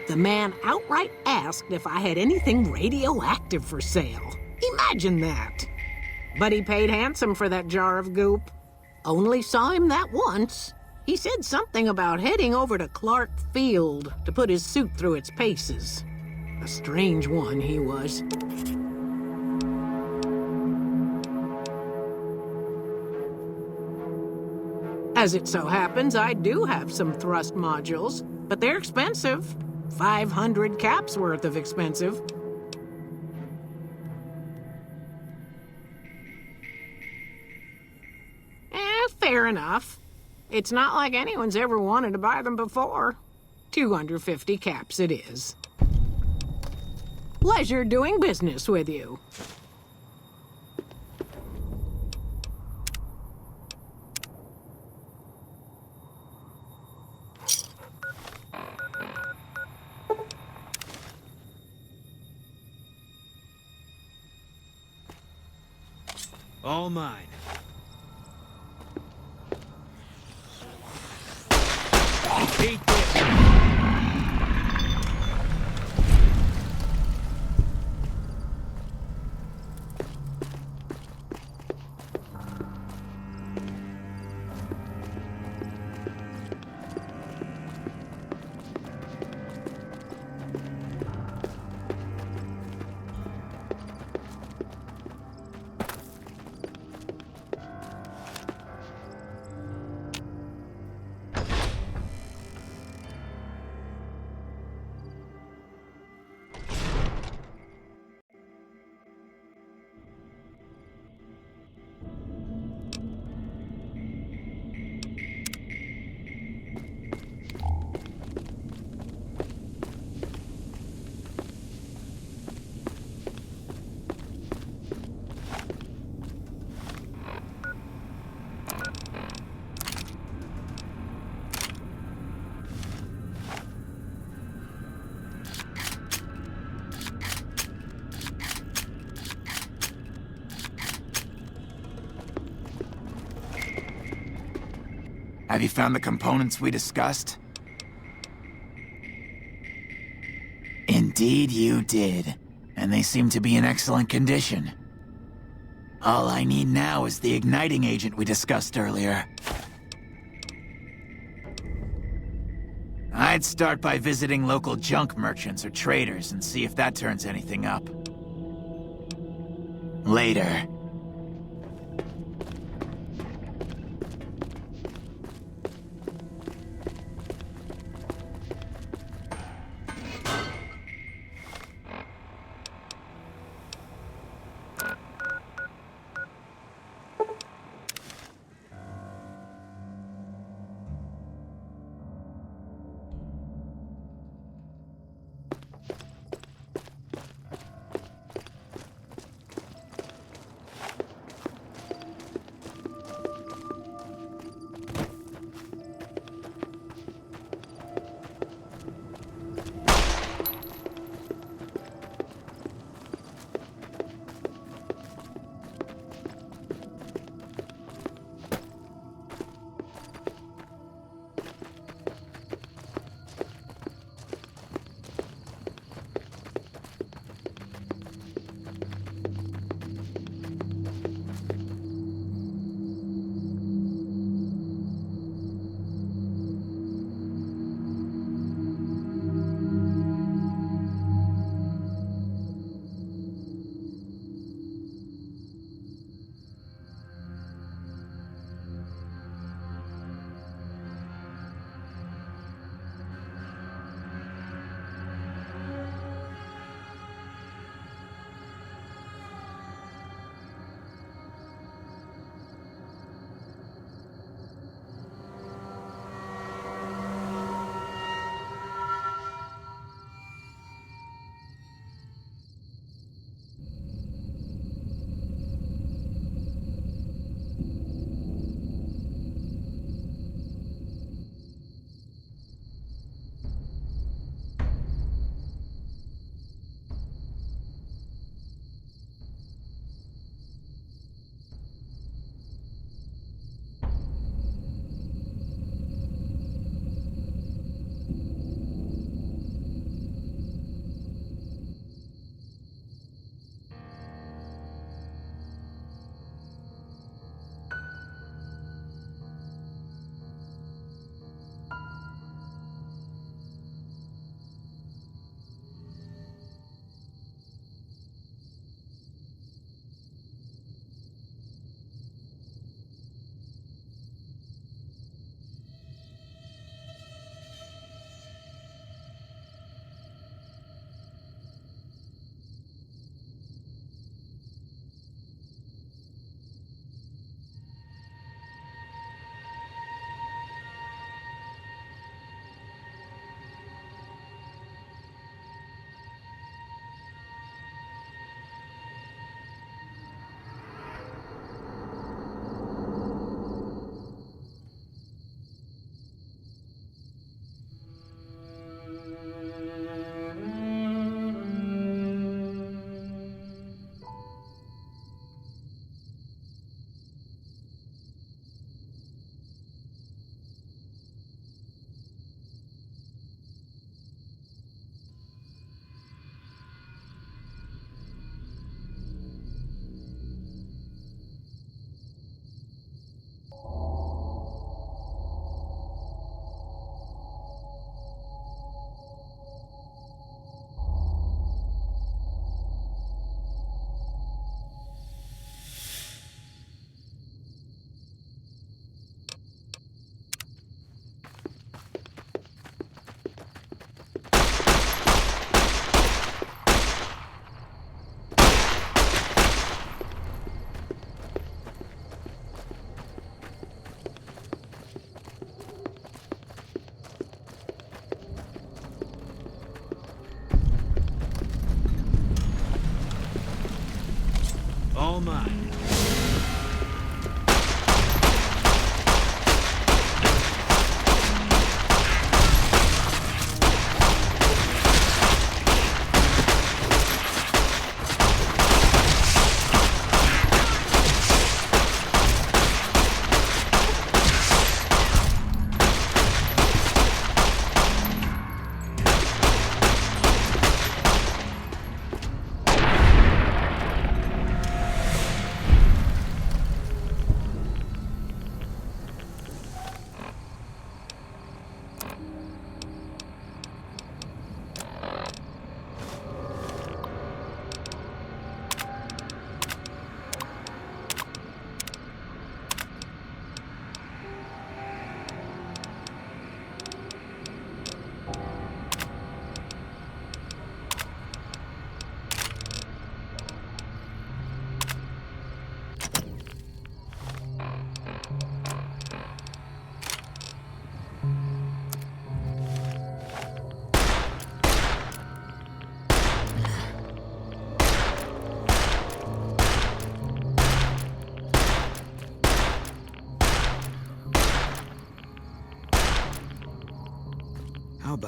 The man outright asked if I had anything radioactive for sale. Imagine that. But he paid handsome for that jar of goop. Only saw him that once. He said something about heading over to Clark Field to put his suit through its paces. A strange one he was. As it so happens, I do have some thrust modules, but they're expensive. 500 caps worth of expensive. Fair enough. It's not like anyone's ever wanted to buy them before. 250 caps it is. Pleasure doing business with you. All mine. Beat this. Have you found the components we discussed? Indeed you did, and they seem to be in excellent condition. All I need now is the igniting agent we discussed earlier. I'd start by visiting local junk merchants or traders and see if that turns anything up. Later.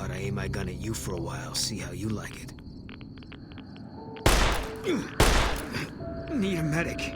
about I aim my gun at you for a while, see how you like it. Need a medic.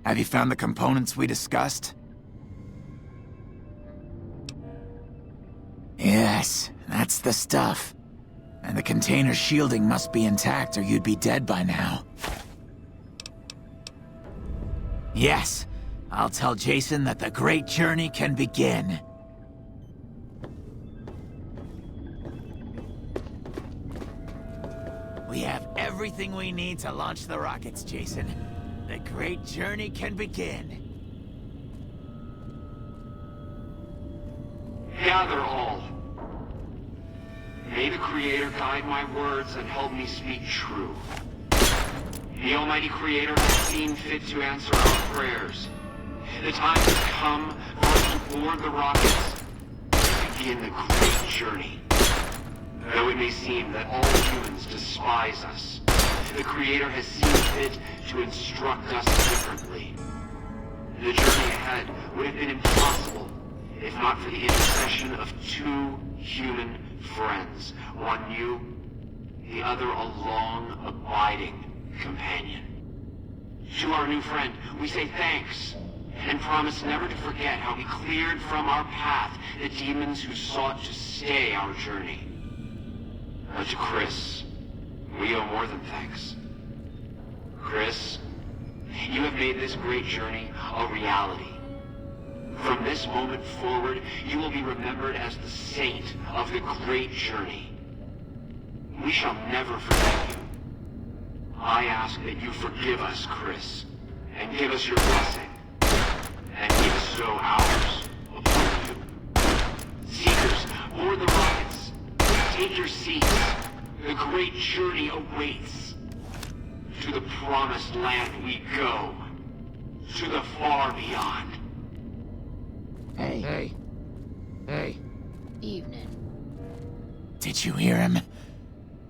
Have you found the components we discussed? Yes, that's the stuff. And the container's shielding must be intact or you'd be dead by now. Yes, I'll tell Jason that the great journey can begin. We have everything we need to launch the rockets, Jason. The great journey can begin. Gather all. May the Creator guide my words and help me speak true. The Almighty Creator has seen fit to answer our prayers. The time has come for us to board the rockets and begin the great journey. Though it may seem that all humans despise us, the Creator has seen fit to instruct us differently. The journey ahead would have been impossible if not for the intercession of two human friends, one new, the other a long, abiding companion. To our new friend, we say thanks, and promise never to forget how we cleared from our path the demons who sought to stay our journey. But to Chris, we owe more than thanks. Chris, you have made this great journey a reality. From this moment forward, you will be remembered as the saint of the great journey. We shall never forget you. I ask that you forgive us, Chris, and give us your blessing, and bestow ours upon you. Seekers, board the rockets. Take your seats. The great journey awaits. To the promised land we go. To the far beyond. Hey. Evening. Did you hear him?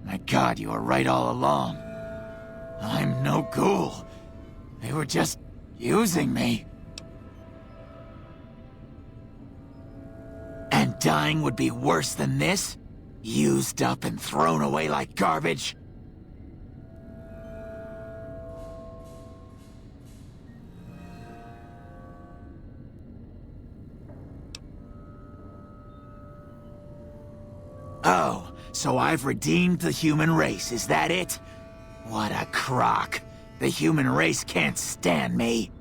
My God, you were right all along. I'm no ghoul. They were just using me. And dying would be worse than this? Used up and thrown away like garbage? Oh, so I've redeemed the human race, is that it? What a crock. The human race can't stand me.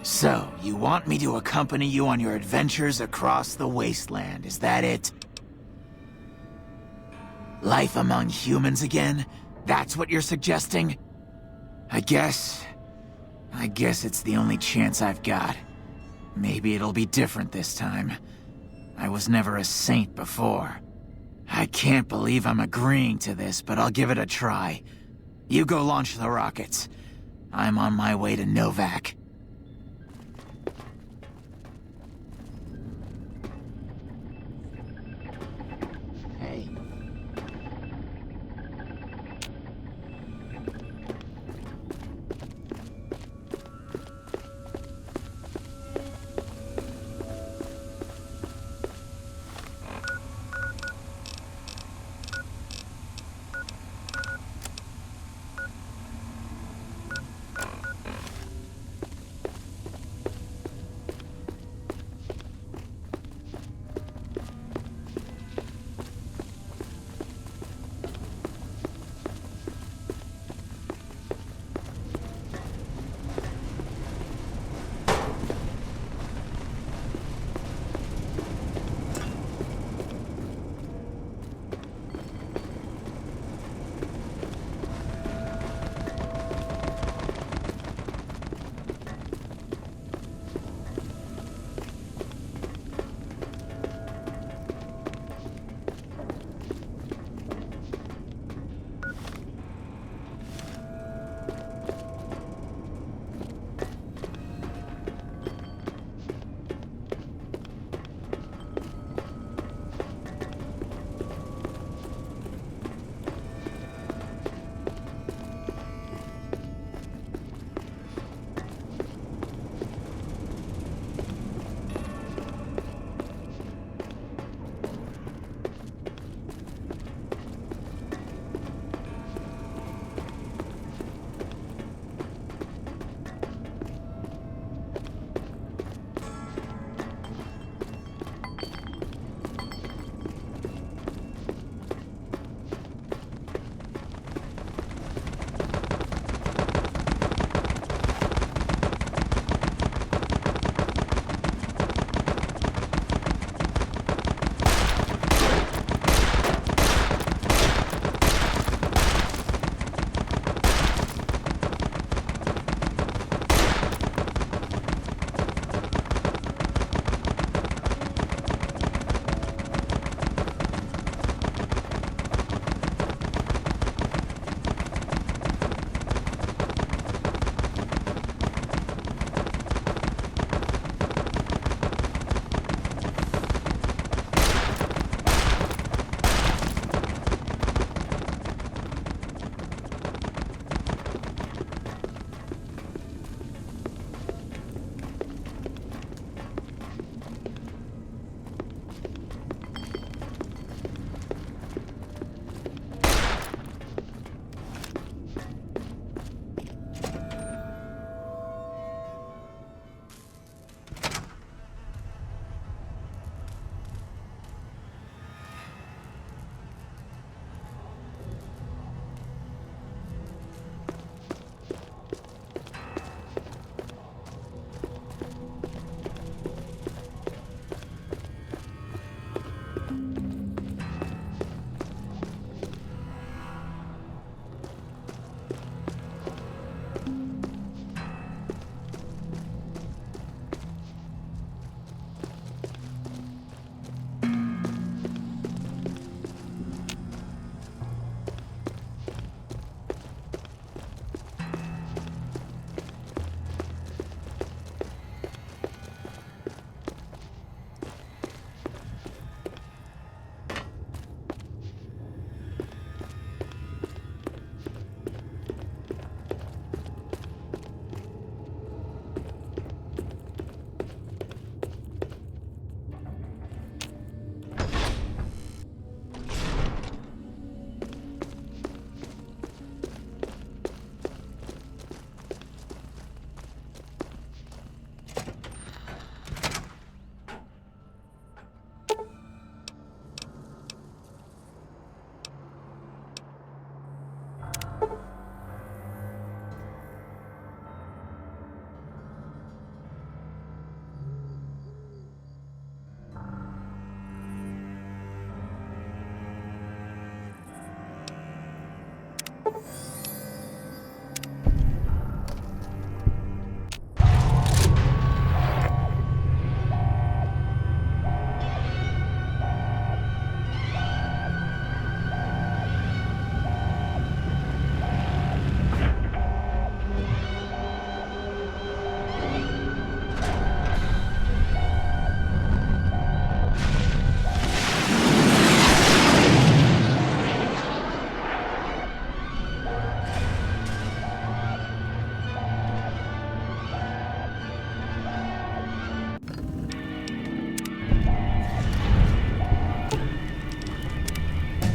So, you want me to accompany you on your adventures across the wasteland, is that it? Life among humans again? That's what you're suggesting? I guess it's the only chance I've got. Maybe it'll be different this time. I was never a saint before. I can't believe I'm agreeing to this, but I'll give it a try. You go launch the rockets. I'm on my way to Novak. Hey.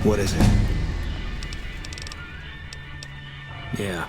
What is it? Yeah.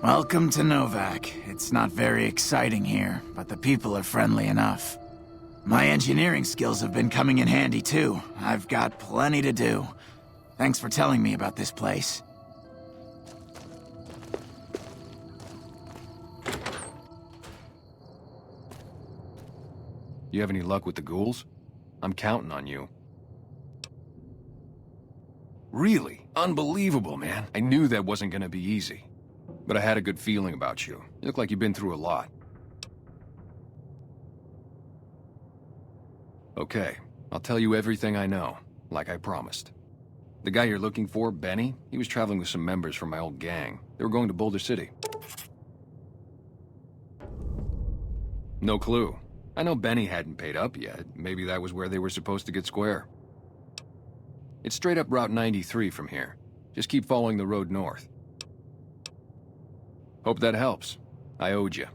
Welcome to Novak. It's not very exciting here, but the people are friendly enough. My engineering skills have been coming in handy too. I've got plenty to do. Thanks for telling me about this place. You have any luck with the ghouls? I'm counting on you. Really? Unbelievable, man. I knew that wasn't gonna be easy. But I had a good feeling about you. You look like you've been through a lot. Okay, I'll tell you everything I know, like I promised. The guy you're looking for, Benny, he was traveling with some members from my old gang. They were going to Boulder City. No clue. I know Benny hadn't paid up yet. Maybe that was where they were supposed to get square. It's straight up Route 93 from here. Just keep following the road north. Hope that helps. I owed you.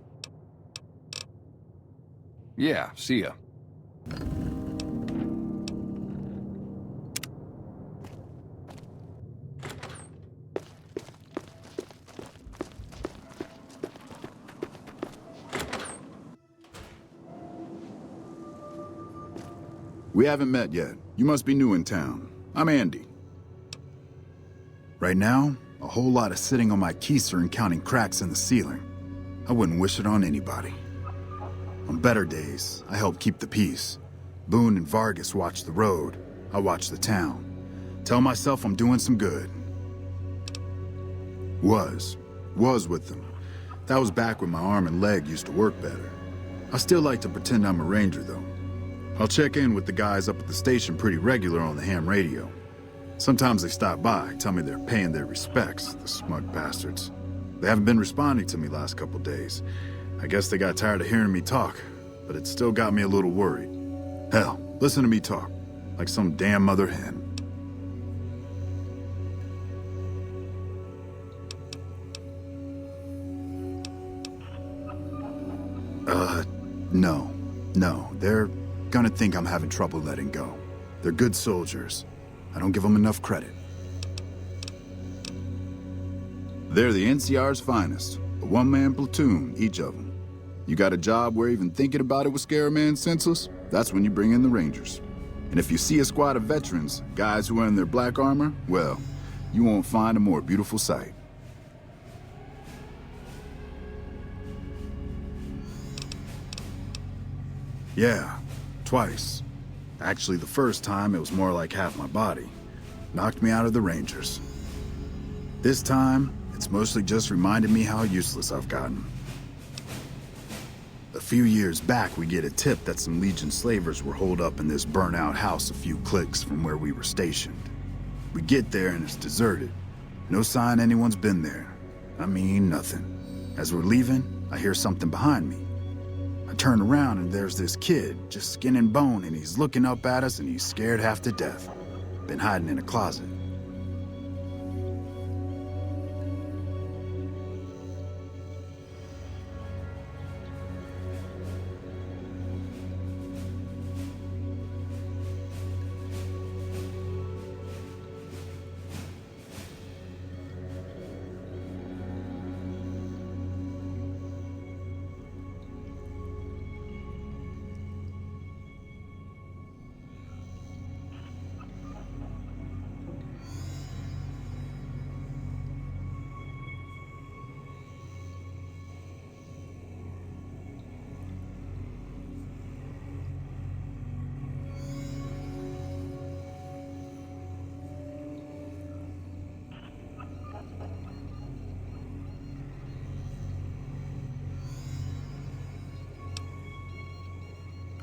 Yeah, see ya. We haven't met yet. You must be new in town. I'm Andy. Right now, a whole lot of sitting on my keister and counting cracks in the ceiling. I wouldn't wish it on anybody. On better days, I help keep the peace. Boone and Vargas watch the road. I watch the town. Tell myself I'm doing some good. Was with them. That was back when my arm and leg used to work better. I still like to pretend I'm a ranger, though. I'll check in with the guys up at the station pretty regular on the ham radio. Sometimes they stop by, tell me they're paying their respects, the smug bastards. They haven't been responding to me last couple days. I guess they got tired of hearing me talk, but it still got me a little worried. Hell, listen to me talk, like some damn mother hen. No. They're gonna think I'm having trouble letting go. They're good soldiers. I don't give them enough credit. They're the NCR's finest. A one-man platoon, each of them. You got a job where even thinking about it would scare a man senseless? That's when you bring in the Rangers. And if you see a squad of veterans, guys who are in their black armor, well, you won't find a more beautiful sight. Yeah, twice. Actually, the first time, it was more like half my body. Knocked me out of the Rangers. This time, it's mostly just reminded me how useless I've gotten. A few years back, we get a tip that some Legion slavers were holed up in this burnt-out house a few clicks from where we were stationed. We get there and it's deserted. No sign anyone's been there. I mean, nothing. As we're leaving, I hear something behind me. I turn around and there's this kid, just skin and bone, and he's looking up at us and he's scared half to death. Been hiding in a closet.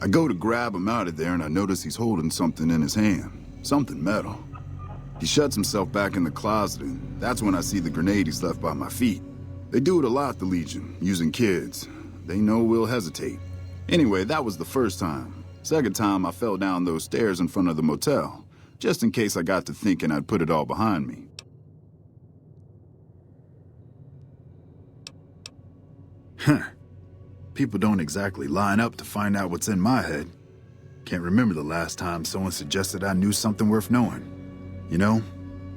I go to grab him out of there and I notice he's holding something in his hand. Something metal. He shuts himself back in the closet and that's when I see the grenade he's left by my feet. They do it a lot, the Legion, using kids. They know we'll hesitate. Anyway, that was the first time. Second time, I fell down those stairs in front of the motel, just in case I got to thinking I'd put it all behind me. Huh. People don't exactly line up to find out what's in my head. Can't remember the last time someone suggested I knew something worth knowing. You know,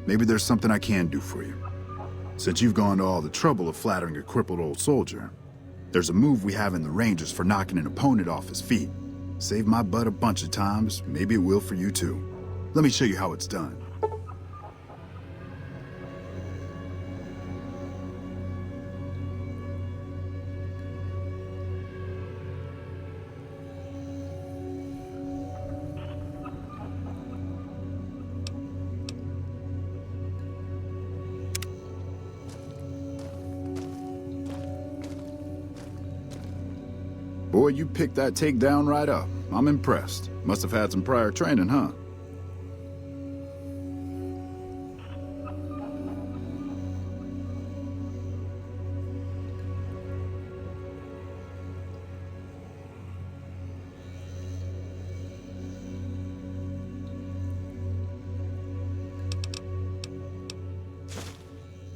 maybe there's something I can do for you. Since you've gone to all the trouble of flattering a crippled old soldier, there's a move we have in the Rangers for knocking an opponent off his feet. Saved my butt a bunch of times, maybe it will for you too. Let me show you how it's done. Boy, you picked that takedown right up. I'm impressed. Must have had some prior training, huh?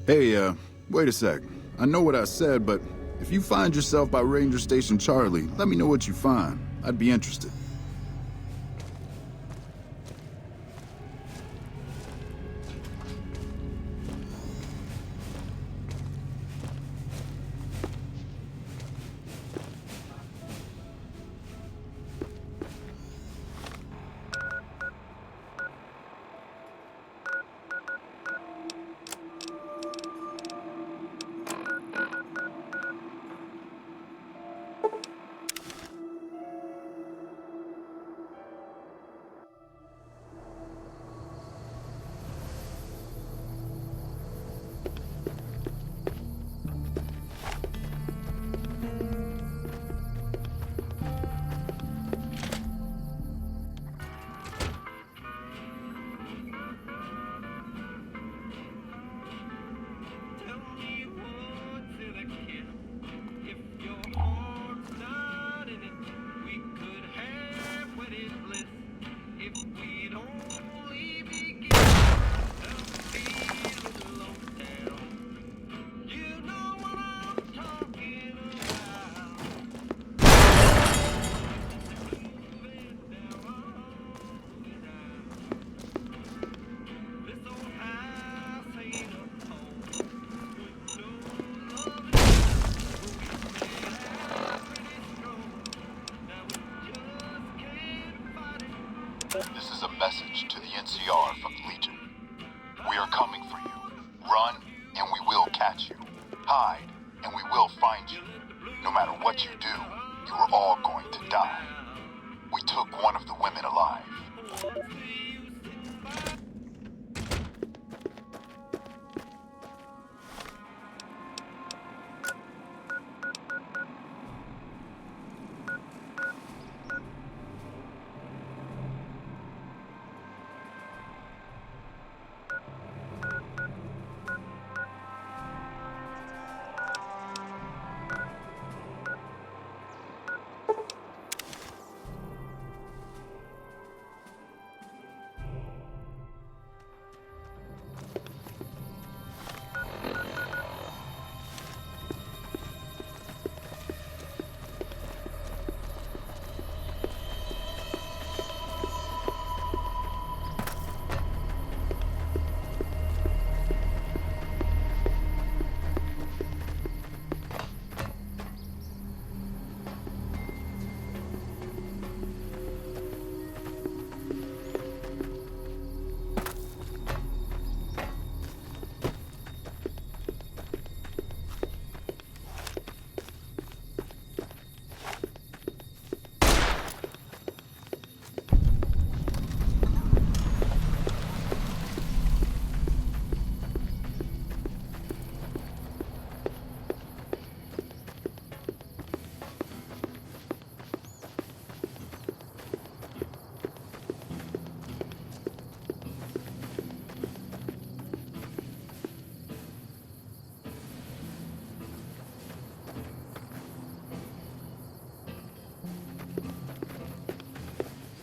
Hey, wait a sec. I know what I said, but if you find yourself by Ranger Station Charlie, let me know what you find. I'd be interested.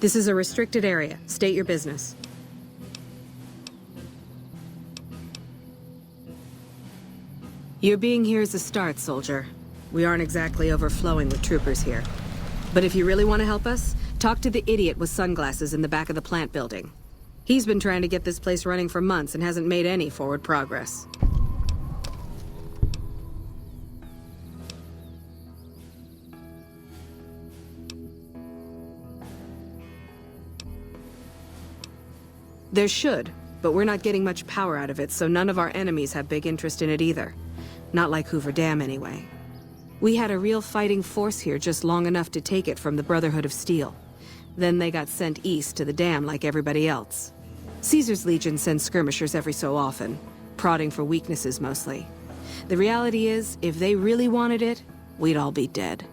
This is a restricted area. State your business. Your being here is a start, soldier. We aren't exactly overflowing with troopers here. But if you really want to help us, talk to the idiot with sunglasses in the back of the plant building. He's been trying to get this place running for months and hasn't made any forward progress. There should, but we're not getting much power out of it, so none of our enemies have big interest in it either. Not like Hoover Dam, anyway. We had a real fighting force here just long enough to take it from the Brotherhood of Steel. Then they got sent east to the dam like everybody else. Caesar's Legion sends skirmishers every so often, prodding for weaknesses mostly. The reality is, if they really wanted it, we'd all be dead.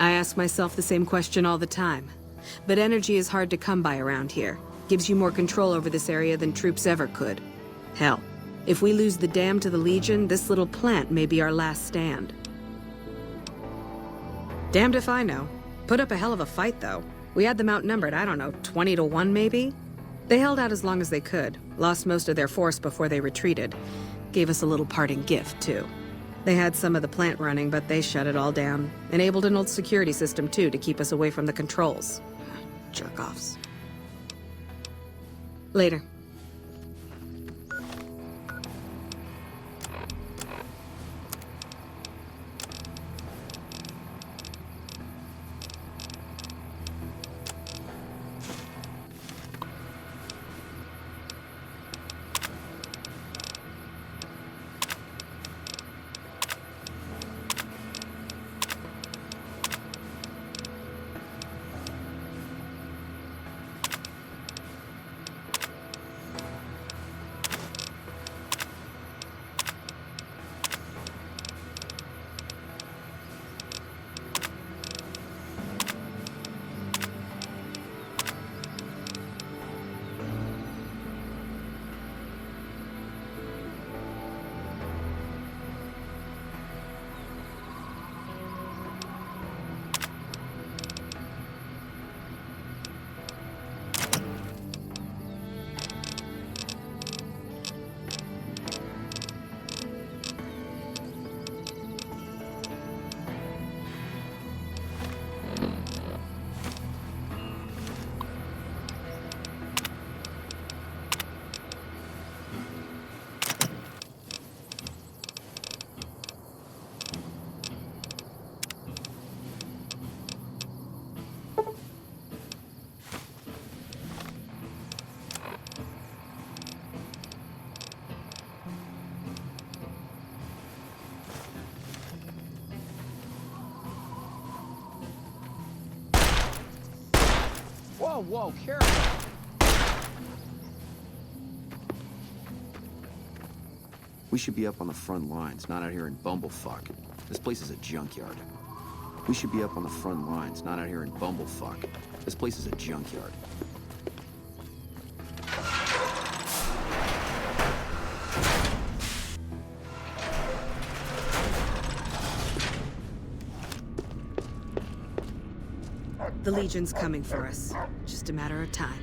I ask myself the same question all the time. But energy is hard to come by around here. Gives you more control over this area than troops ever could. Hell, if we lose the dam to the Legion, this little plant may be our last stand. Damned if I know. Put up a hell of a fight, though. We had them outnumbered, I don't know, 20 to 1 maybe? They held out as long as they could, lost most of their force before they retreated. Gave us a little parting gift, too. They had some of the plant running, but they shut it all down. Enabled an old security system, too, to keep us away from the controls. Jerk-offs. Later. Whoa, careful. We should be up on the front lines, not out here in Bumblefuck. This place is a junkyard. We should be up on the front lines, not out here in Bumblefuck. This place is a junkyard. The Legion's coming for us. Just a matter of time.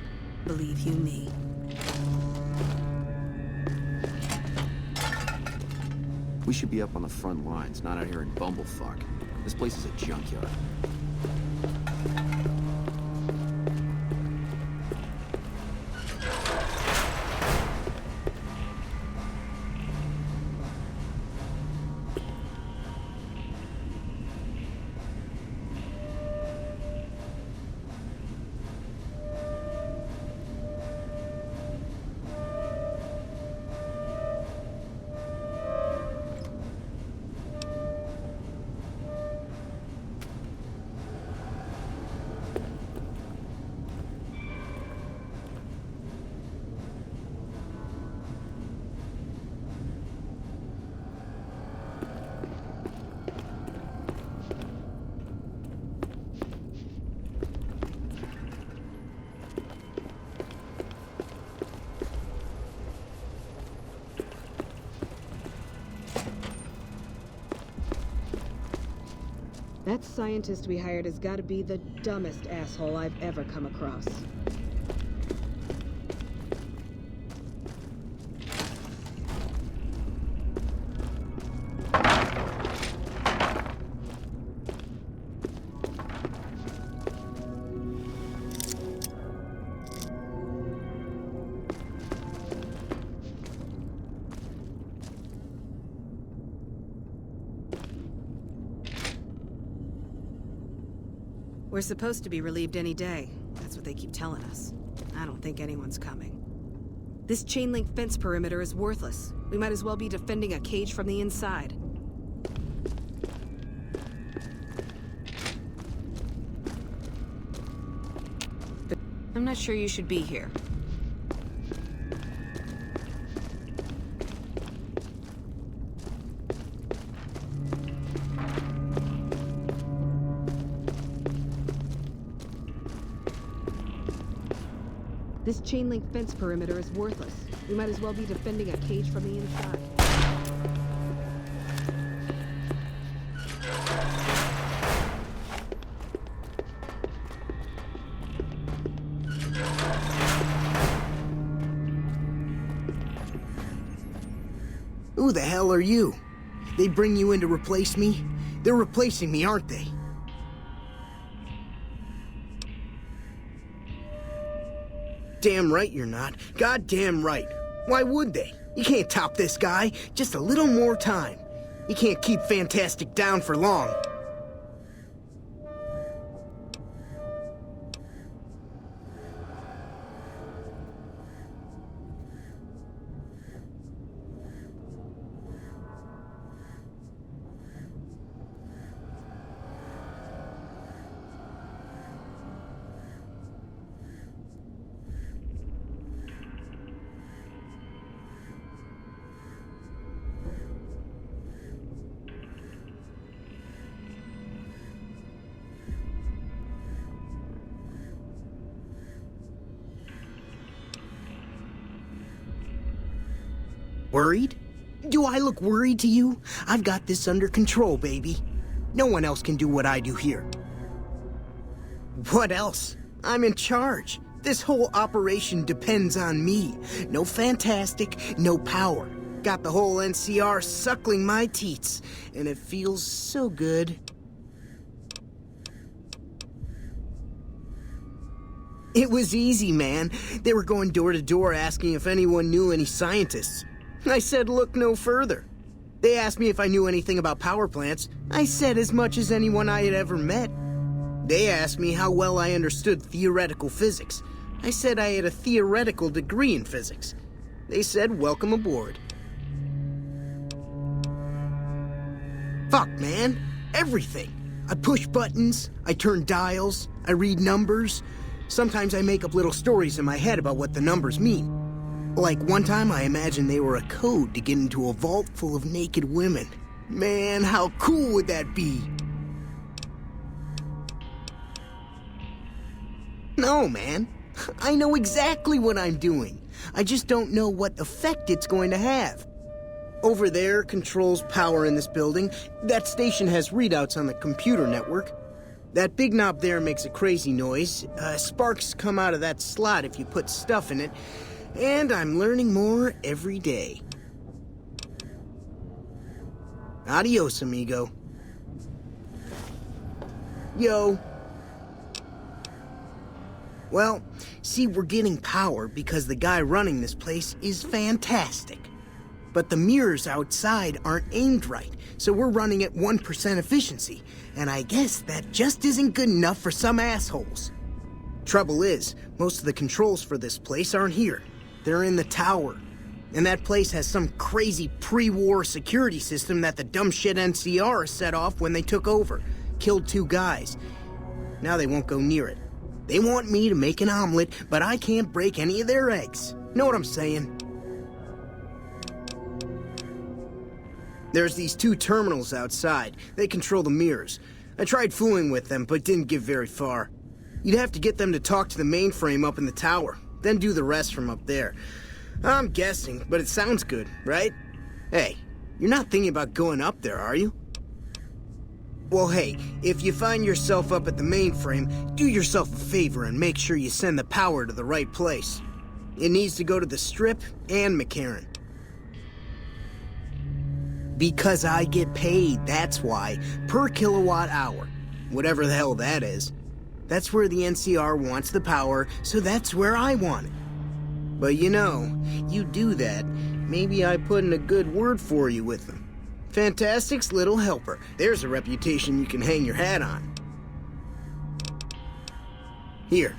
Believe you me. We should be up on the front lines, not out here in Bumblefuck. This place is a junkyard. That scientist we hired has got to be the dumbest asshole I've ever come across. We're supposed to be relieved any day. That's what they keep telling us. I don't think anyone's coming. This chain link fence perimeter is worthless. We might as well be defending a cage from the inside. I'm not sure you should be here. This chain link fence perimeter is worthless. We might as well be defending a cage from the inside. Who the hell are you? They bring you in to replace me? They're replacing me, aren't they? Damn right you're not. Goddamn right. Why would they? You can't top this guy. Just a little more time. You can't keep Fantastic down for long. Worried? Do I look worried to you? I've got this under control, baby. No one else can do what I do here. What else? I'm in charge. This whole operation depends on me. No Fantastic, no power. Got the whole NCR suckling my teats, and it feels so good. It was easy, man. They were going door to door asking if anyone knew any scientists. I said look no further. They asked me if I knew anything about power plants. I said as much as anyone I had ever met. They asked me how well I understood theoretical physics. I said I had a theoretical degree in physics. They said welcome aboard. Fuck, man. Everything. I push buttons, I turn dials, I read numbers. Sometimes I make up little stories in my head about what the numbers mean. Like one time I imagined they were a code to get into a vault full of naked women. Man, how cool would that be? No, man. I know exactly what I'm doing. I just don't know what effect it's going to have. Over there controls power in this building. That station has readouts on the computer network. That big knob there makes a crazy noise. Sparks come out of that slot if you put stuff in it. And I'm learning more every day. Adios, amigo. Yo. Well, see, we're getting power because the guy running this place is fantastic. But the mirrors outside aren't aimed right, so we're running at 1% efficiency. And I guess that just isn't good enough for some assholes. Trouble is, most of the controls for this place aren't here. They're in the tower. And that place has some crazy pre-war security system that the dumb shit NCR set off when they took over. Killed 2 guys. Now they won't go near it. They want me to make an omelet, but I can't break any of their eggs. Know what I'm saying? There's these 2 terminals outside. They control the mirrors. I tried fooling with them, but didn't get very far. You'd have to get them to talk to the mainframe up in the tower, then do the rest from up there. I'm guessing, but it sounds good, right? Hey, you're not thinking about going up there, are you? Well, hey, if you find yourself up at the mainframe, do yourself a favor and make sure you send the power to the right place. It needs to go to the Strip and McCarran. Because I get paid, that's why. Per kilowatt hour. Whatever the hell that is. That's where the NCR wants the power, so that's where I want it. But you know, you do that, maybe I put in a good word for you with them. Fantastic's little helper. There's a reputation you can hang your hat on. Here,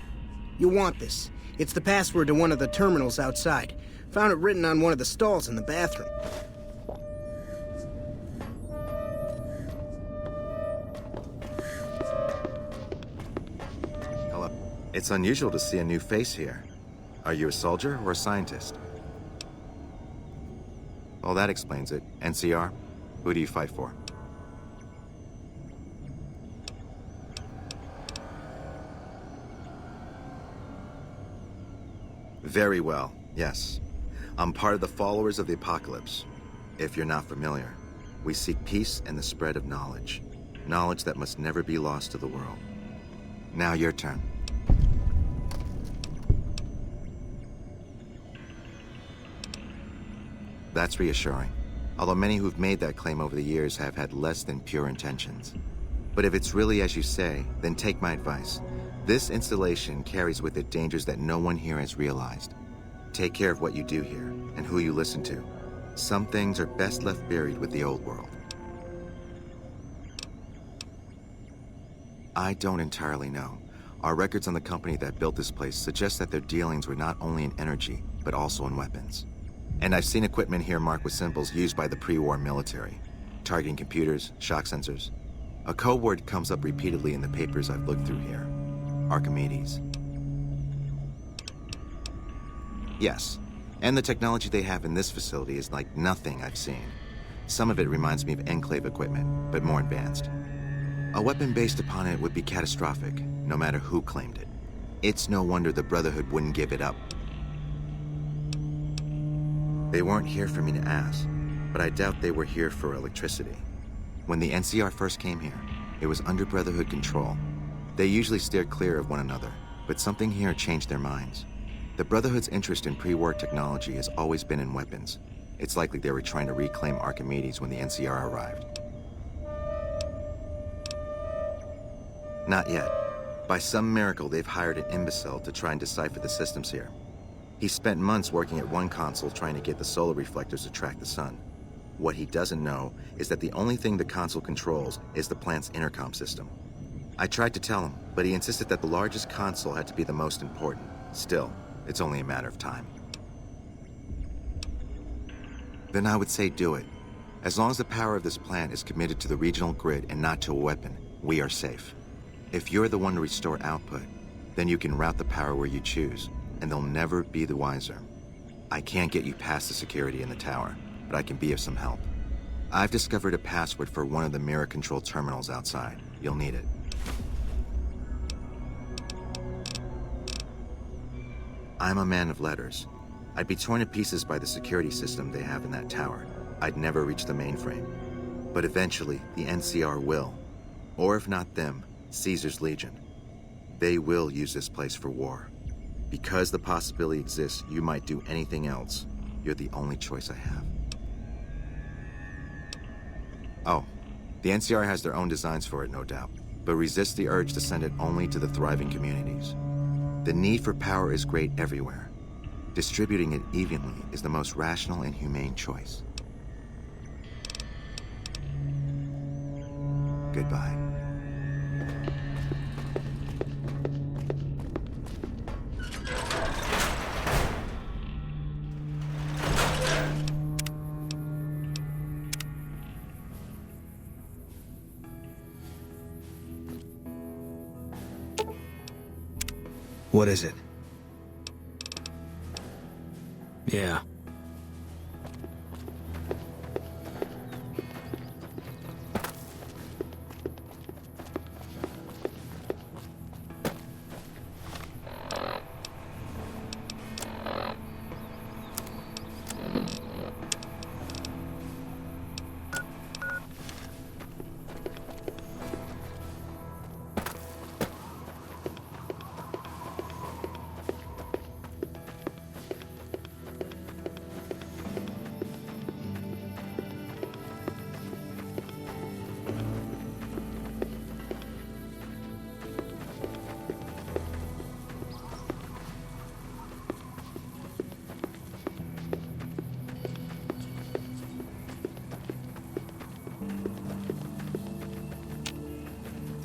you'll want this. It's the password to one of the terminals outside. Found it written on one of the stalls in the bathroom. Hello. It's unusual to see a new face here. Are you a soldier or a scientist? Well, that explains it. NCR? Who do you fight for? Very well, yes. I'm part of the Followers of the Apocalypse. If you're not familiar, we seek peace and the spread of knowledge. Knowledge that must never be lost to the world. Now your turn. That's reassuring. Although many who've made that claim over the years have had less than pure intentions. But if it's really as you say, then take my advice. This installation carries with it dangers that no one here has realized. Take care of what you do here, and who you listen to. Some things are best left buried with the old world. I don't entirely know. Our records on the company that built this place suggest that their dealings were not only in energy, but also in weapons. And I've seen equipment here marked with symbols used by the pre-war military. Targeting computers, shock sensors. A code word comes up repeatedly in the papers I've looked through here. Archimedes. Yes, and the technology they have in this facility is like nothing I've seen. Some of it reminds me of Enclave equipment, but more advanced. A weapon based upon it would be catastrophic, no matter who claimed it. It's no wonder the Brotherhood wouldn't give it up. They weren't here for me to ask, but I doubt they were here for electricity. When the NCR first came here, it was under Brotherhood control. They usually steered clear of one another, but something here changed their minds. The Brotherhood's interest in pre-war technology has always been in weapons. It's likely they were trying to reclaim Archimedes when the NCR arrived. Not yet. By some miracle, they've hired an imbecile to try and decipher the systems here. He spent months working at one console trying to get the solar reflectors to track the sun. What he doesn't know is that the only thing the console controls is the plant's intercom system. I tried to tell him, but he insisted that the largest console had to be the most important. Still, it's only a matter of time. Then I would say do it. As long as the power of this plant is committed to the regional grid and not to a weapon, we are safe. If you're the one to restore output, then you can route the power where you choose, and they'll never be the wiser. I can't get you past the security in the tower, but I can be of some help. I've discovered a password for one of the mirror control terminals outside. You'll need it. I'm a man of letters. I'd be torn to pieces by the security system they have in that tower. I'd never reach the mainframe. But eventually, the NCR will. Or if not them, Caesar's Legion. They will use this place for war. Because the possibility exists you might do anything else, you're the only choice I have. Oh, the NCR has their own designs for it, no doubt, but resist the urge to send it only to the thriving communities. The need for power is great everywhere. Distributing it evenly is the most rational and humane choice. Goodbye. What is it? Yeah.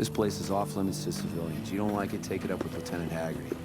This place is off limits to civilians. You don't like it, take it up with Lieutenant Haggerty.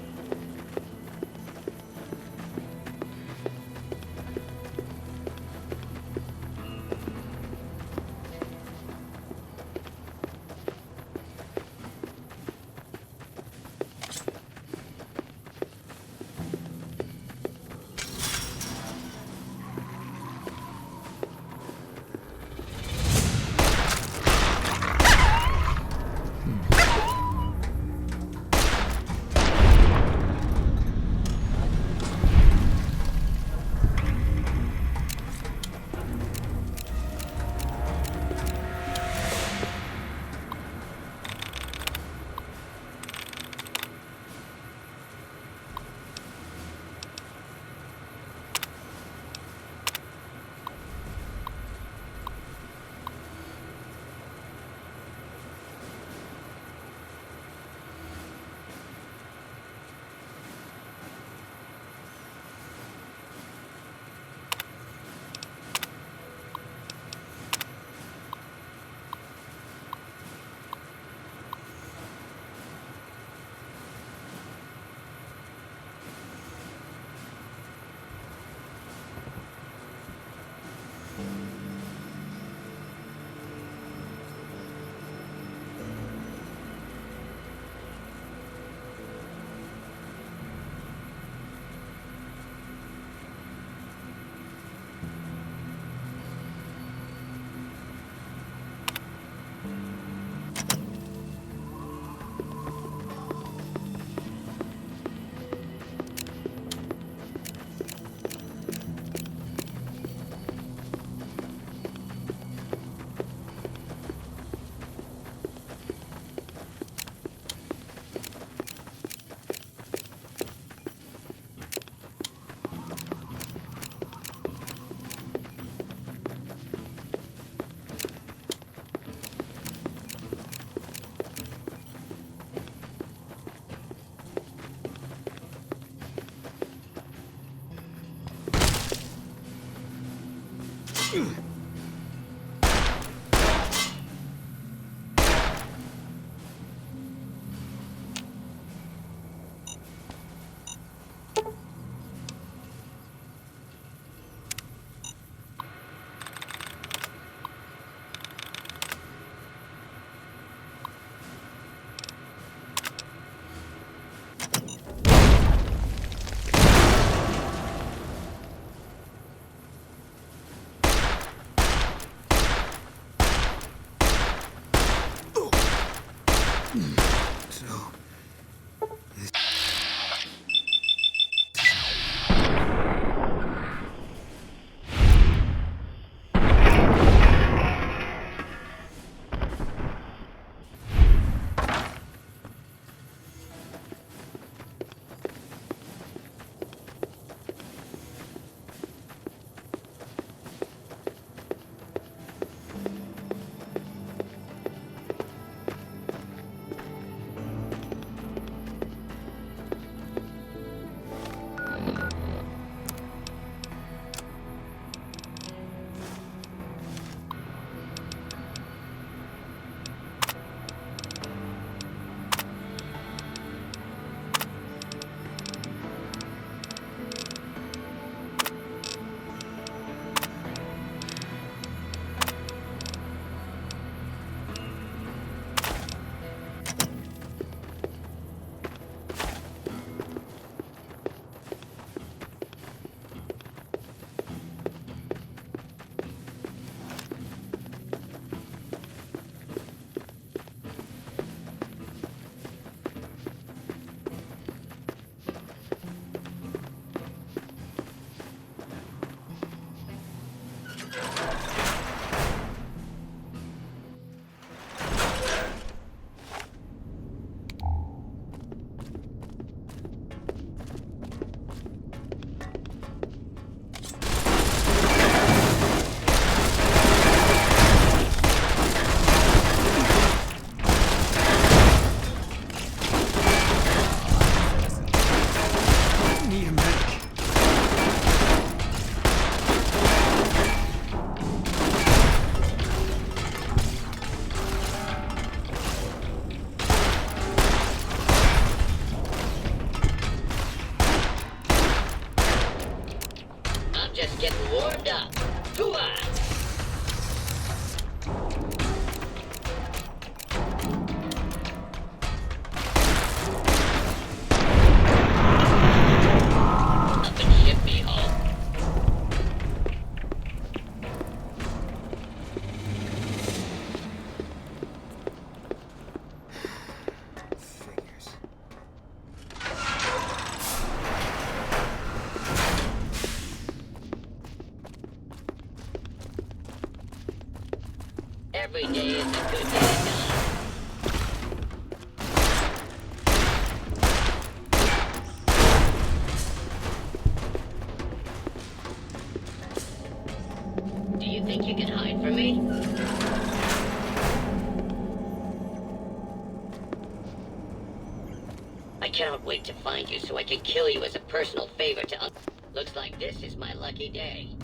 cannot wait to find you so I can kill you as a personal favor to Looks like this is my lucky day.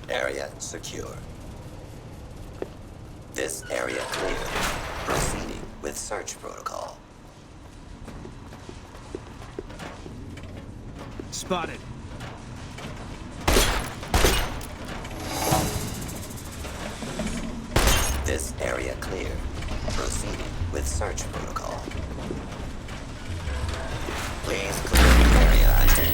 Area secure. This area clear. Proceeding with search protocol. Spotted. This area clear. Proceeding with search protocol. Please clear the area until...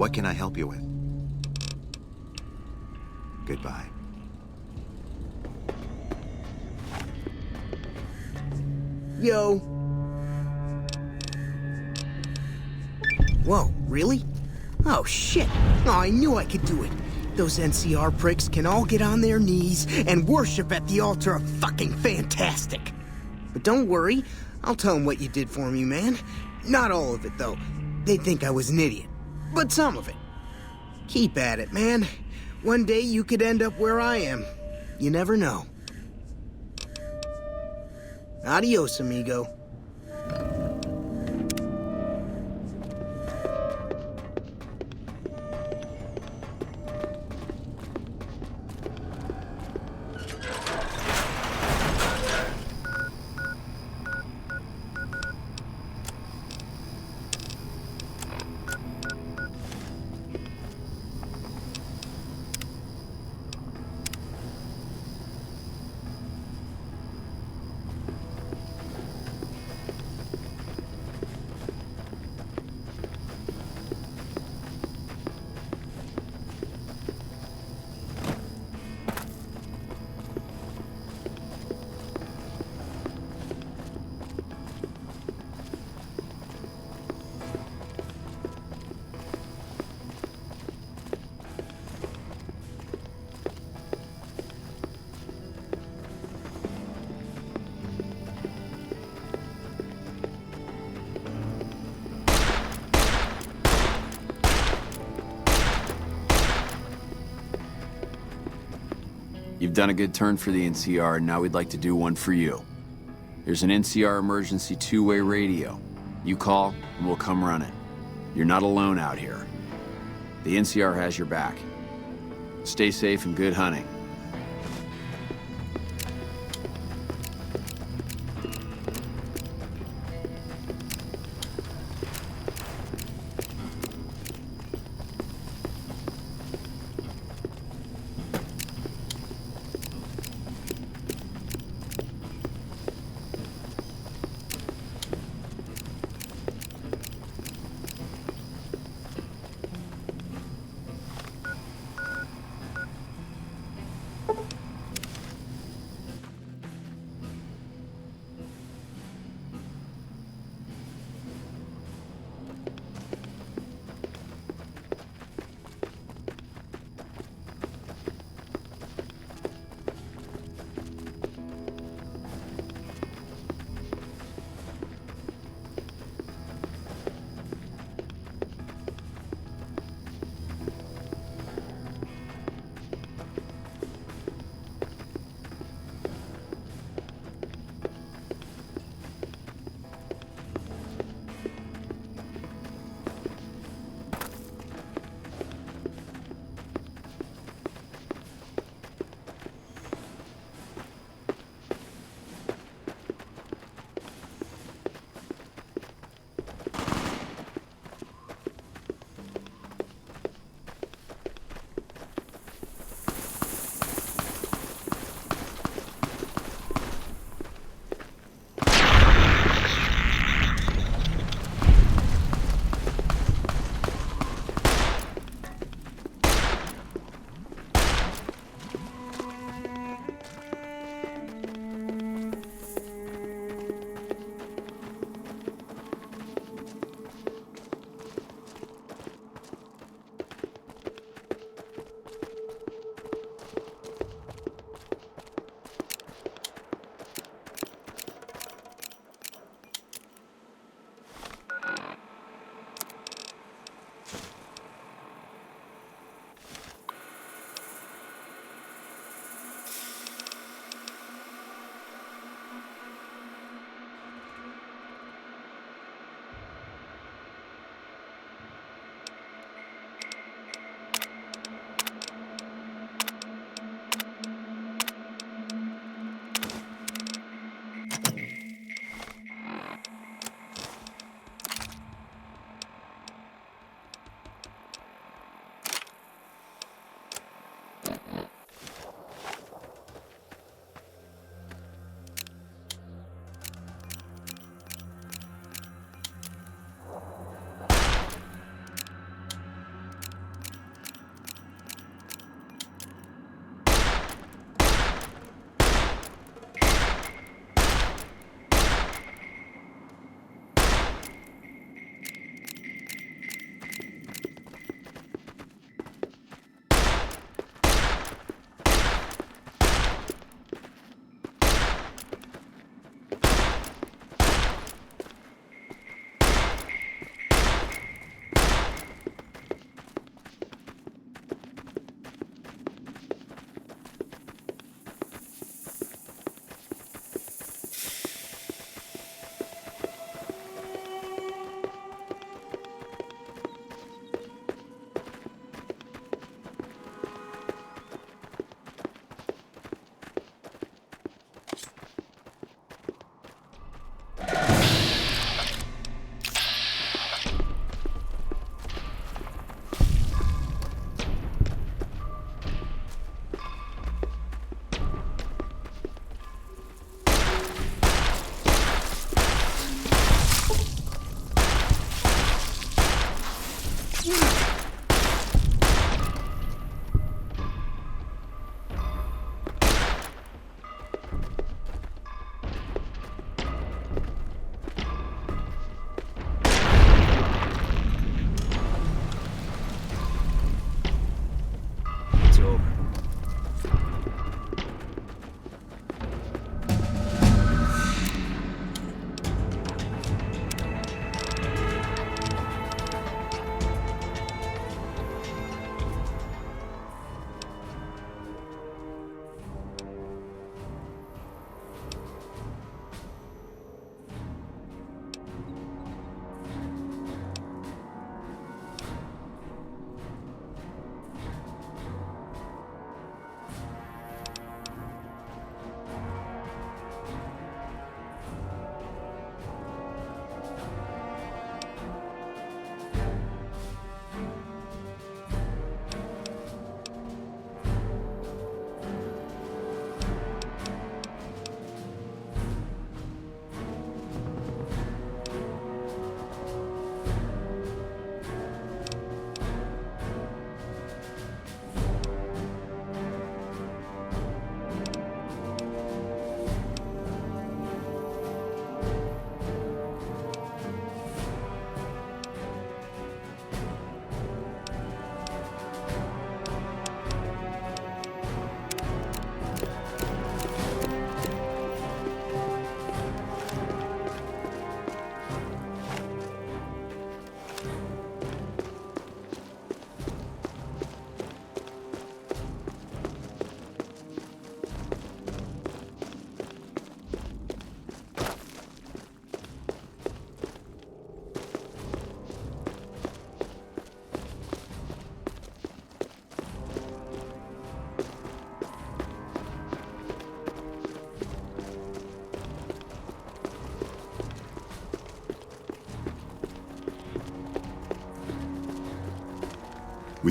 What can I help you with? Goodbye. Yo. Whoa, really? Oh, shit. Oh, I knew I could do it. Those NCR pricks can all get on their knees and worship at the altar of fucking fantastic. But don't worry, I'll tell them what you did for me, man. Not all of it, though. They'd think I was an idiot. But some of it. Keep at it, man. One day you could end up where I am. You never know. Adios, amigo. You've done a good turn for the NCR, and now we'd like to do one for you. There's an NCR emergency two-way radio. You call, and we'll come running. You're not alone out here. The NCR has your back. Stay safe and good hunting.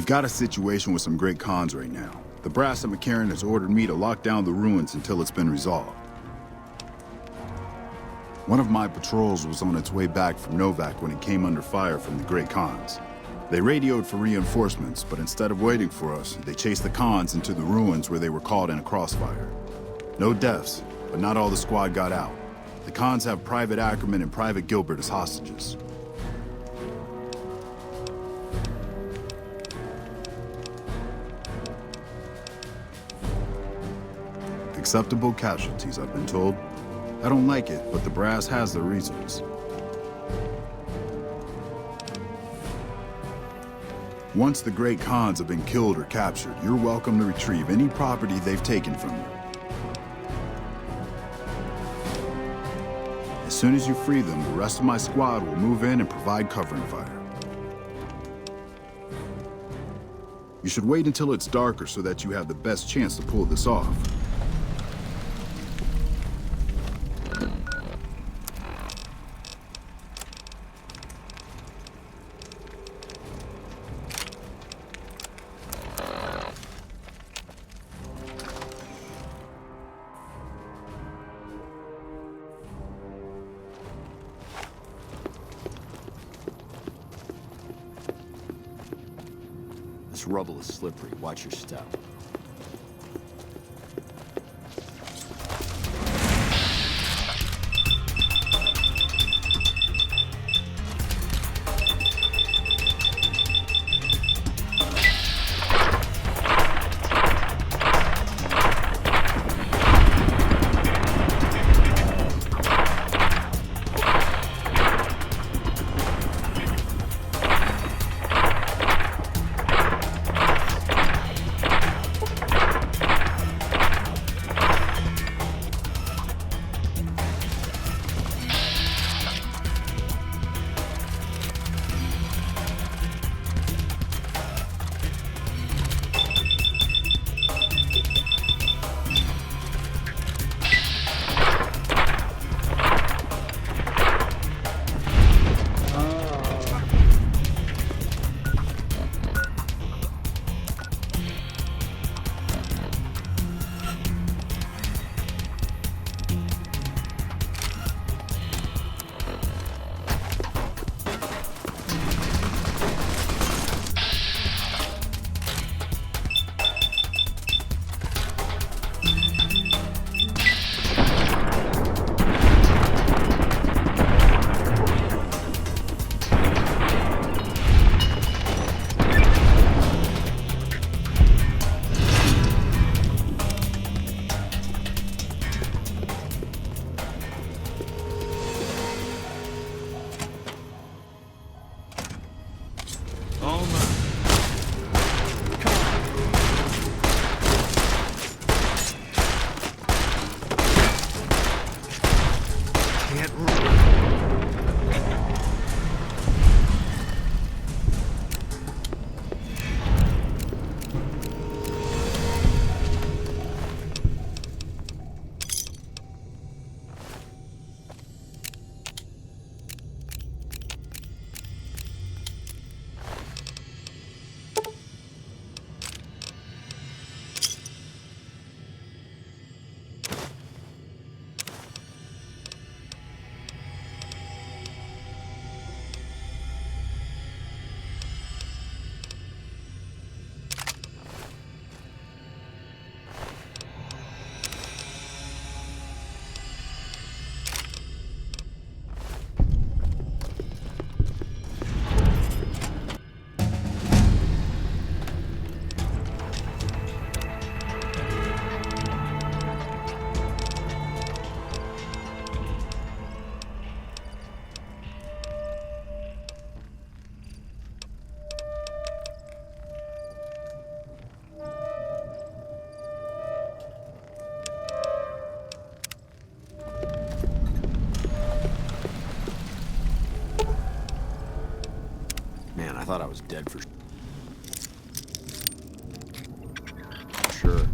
We've got a situation with some great cons right now. The brass at McCarran has ordered me to lock down the ruins until it's been resolved. One of my patrols was on its way back from Novak when it came under fire from the Great Khans. They radioed for reinforcements, but instead of waiting for us, they chased the Khans into the ruins where they were caught in a crossfire. No deaths, but not all the squad got out. The Khans have Private Ackerman and Private Gilbert as hostages. Acceptable casualties, I've been told. I don't like it, but the brass has their reasons. Once the Great Khans have been killed or captured, you're welcome to retrieve any property they've taken from you. As soon as you free them, the rest of my squad will move in and provide covering fire. You should wait until it's darker so that you have the best chance to pull this off. This rubble is slippery. Watch your step. I thought I was dead for sure.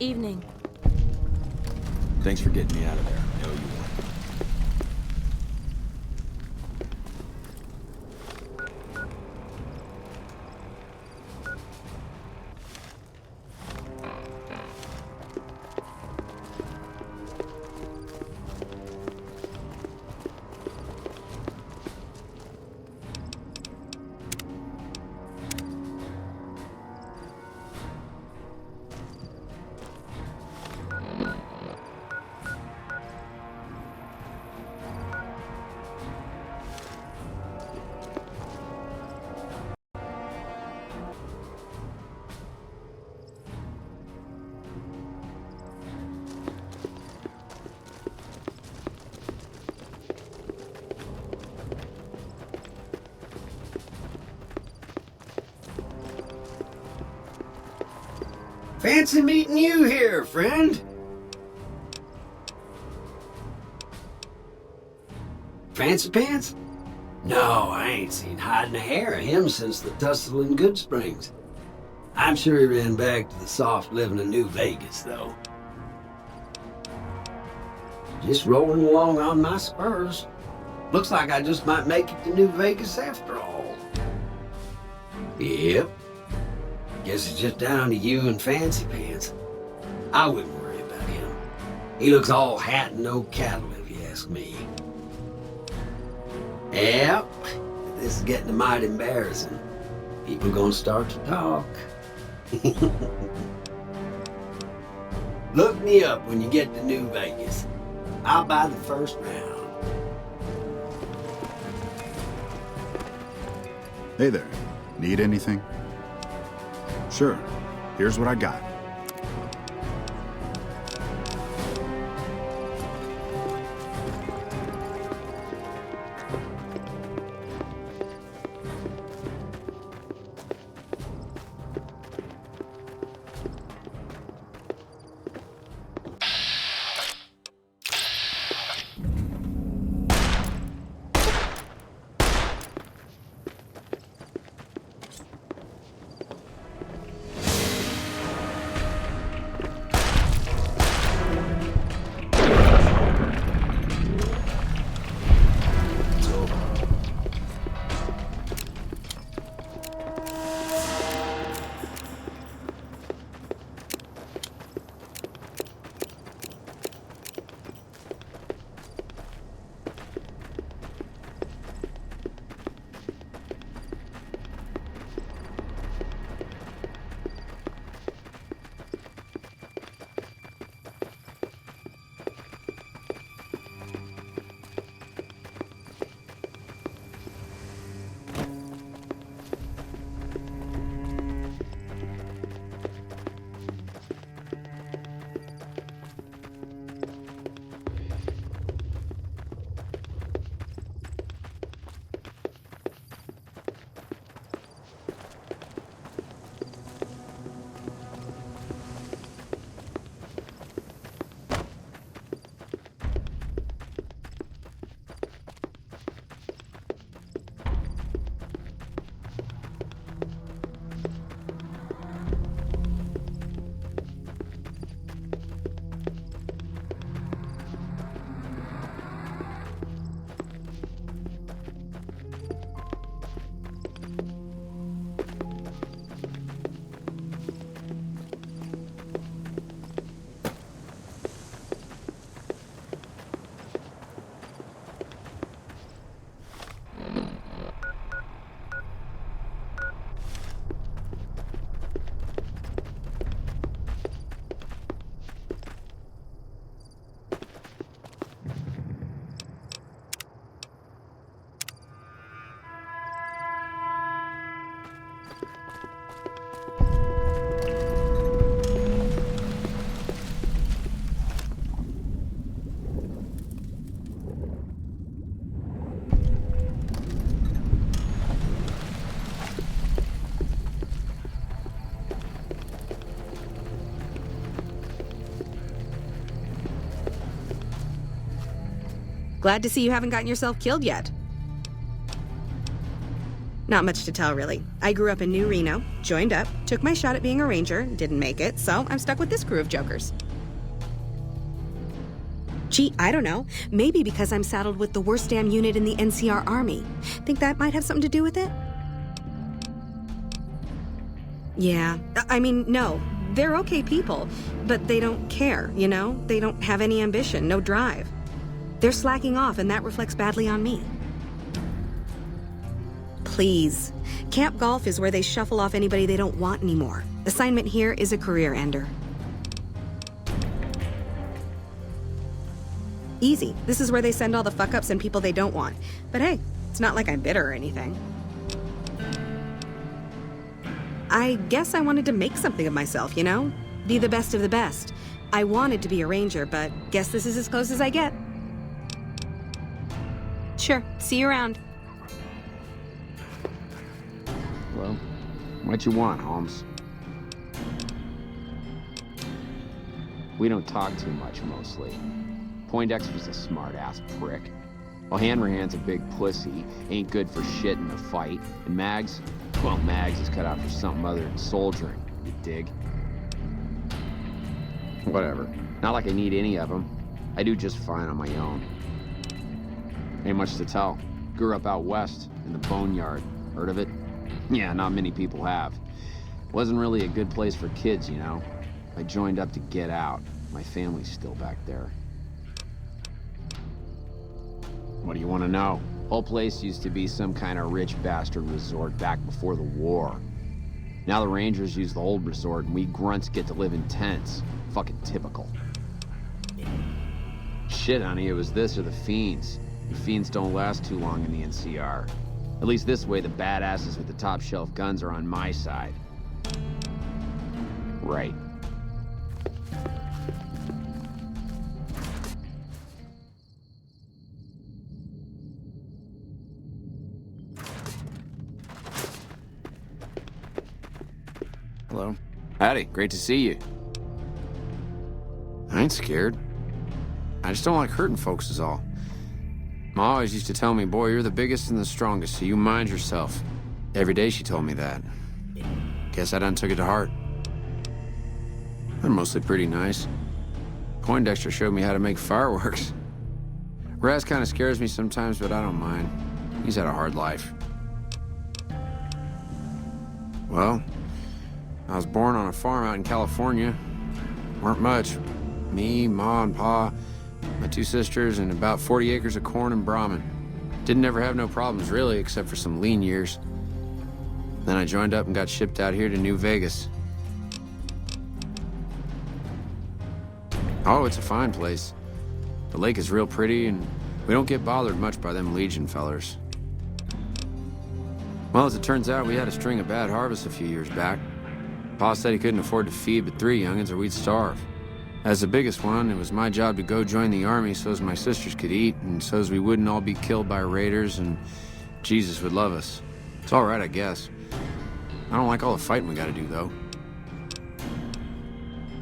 Evening. Thanks for getting me out of there. I owe you one. Fancy meeting you here, friend. Fancy Pants? No, I ain't seen hide nor hair of him since the tussle in Good Springs. I'm sure he ran back to the soft living of New Vegas, though. Just rolling along on my spurs. Looks like I just might make it to New Vegas after all. Yep. Guess it's just down to you and Fancy Pants. I wouldn't worry about him. He looks all hat and no cattle, if you ask me. Yep. This is getting mighty embarrassing. People gonna start to talk. Look me up when you get to New Vegas. I'll buy the first round. Hey there. Need anything? Sure. Here's what I got. Glad to see you haven't gotten yourself killed yet. Not much to tell, really. I grew up in New Reno, joined up, took my shot at being a ranger, didn't make it, so I'm stuck with this crew of jokers. Gee, I don't know. Maybe because I'm saddled with the worst damn unit in the NCR Army. Think that might have something to do with it? Yeah, I mean, no. They're okay people, but they don't care, you know? They don't have any ambition, no drive. They're slacking off, and that reflects badly on me. Please. Camp Golf is where they shuffle off anybody they don't want anymore. Assignment here is a career ender. Easy. This is where they send all the fuck-ups and people they don't want. But hey, it's not like I'm bitter or anything. I guess I wanted to make something of myself, you know? Be the best of the best. I wanted to be a ranger, but guess this is as close as I get. Sure. See you around. Well, what you want, Holmes? We don't talk too much, mostly. Poindexter's a smart-ass prick. While Hanrahan's a big pussy, ain't good for shit in a fight. And Mags? Well, Mags is cut out for something other than soldiering, you dig? Whatever. Not like I need any of them. I do just fine on my own. Ain't much to tell. Grew up out west, in the Boneyard. Heard of it? Yeah, not many people have. Wasn't really a good place for kids, you know? I joined up to get out. My family's still back there. What do you want to know? Whole place used to be some kind of rich bastard resort back before the war. Now the Rangers use the old resort and we grunts get to live in tents. Fucking typical. Shit, honey, it was this or the Fiends. The Fiends don't last too long in the NCR. At least this way the badasses with the top shelf guns are on my side. Right. Hello. Howdy, great to see you. I ain't scared. I just don't like hurting folks is all. Ma always used to tell me, boy, you're the biggest and the strongest, so you mind yourself. Every day she told me that. Guess I done took it to heart. They're mostly pretty nice. Poindexter showed me how to make fireworks. Raz kind of scares me sometimes, but I don't mind. He's had a hard life. Well, I was born on a farm out in California. Weren't much. Me, Ma, and Pa, my 2 sisters, and about 40 acres of corn and Brahmin. Didn't ever have no problems, really, except for some lean years. Then I joined up and got shipped out here to New Vegas. Oh, it's a fine place. The lake is real pretty, and we don't get bothered much by them Legion fellers. Well, as it turns out, we had a string of bad harvests a few years back. Pa said he couldn't afford to feed but 3 youngins or we'd starve. As the biggest one, it was my job to go join the army so's my sisters could eat and so's we wouldn't all be killed by raiders and Jesus would love us. It's all right, I guess. I don't like all the fighting we gotta do, though.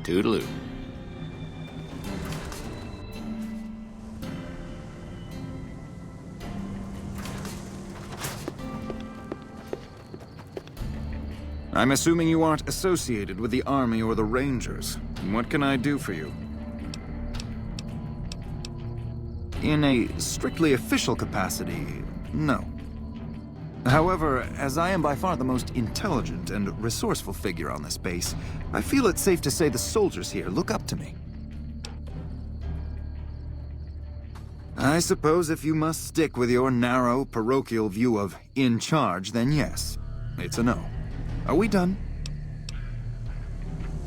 Toodaloo. I'm assuming you aren't associated with the Army or the Rangers. What can I do for you? In a strictly official capacity, no. However, as I am by far the most intelligent and resourceful figure on this base, I feel it's safe to say the soldiers here look up to me. I suppose if you must stick with your narrow, parochial view of in charge, then yes, it's a no. Are we done?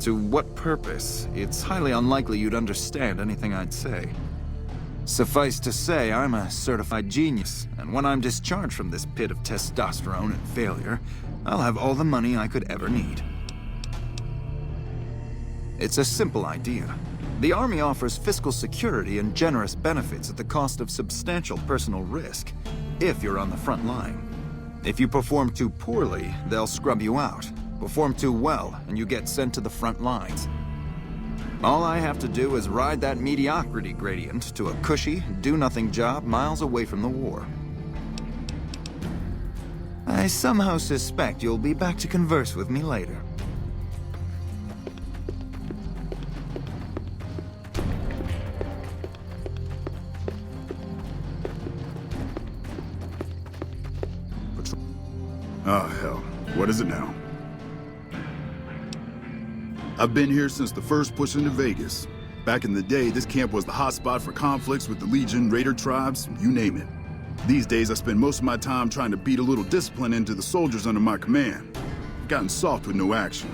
To what purpose? It's highly unlikely you'd understand anything I'd say. Suffice to say, I'm a certified genius, and when I'm discharged from this pit of testosterone and failure, I'll have all the money I could ever need. It's a simple idea. The Army offers fiscal security and generous benefits at the cost of substantial personal risk, if you're on the front line. If you perform too poorly, they'll scrub you out. Perform too well, and you get sent to the front lines. All I have to do is ride that mediocrity gradient to a cushy, do-nothing job miles away from the war. I somehow suspect you'll be back to converse with me later. Oh, hell. What is it now? I've been here since the first push into Vegas. Back in the day, this camp was the hotspot for conflicts with the Legion, Raider tribes, you name it. These days, I spend most of my time trying to beat a little discipline into the soldiers under my command. I've gotten soft with no action.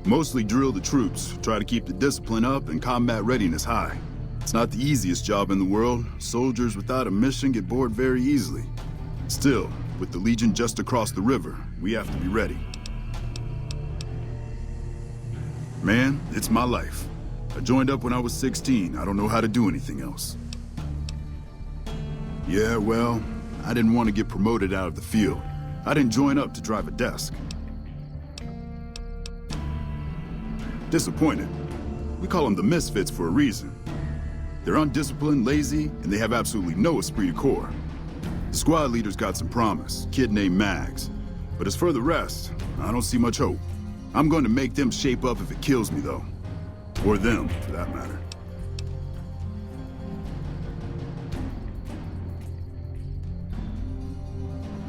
Mostly drill the troops, try to keep the discipline up and combat readiness high. It's not the easiest job in the world. Soldiers without a mission get bored very easily. Still, with the Legion just across the river, we have to be ready. Man, it's my life. I joined up when I was 16. I don't know how to do anything else. Yeah, well, I didn't want to get promoted out of the field. I didn't join up to drive a desk. Disappointed. We call them the misfits for a reason. They're undisciplined, lazy, and they have absolutely no esprit de corps. The squad leader's got some promise, kid named Mags. But as for the rest, I don't see much hope. I'm going to make them shape up if it kills me, though. Or them, for that matter.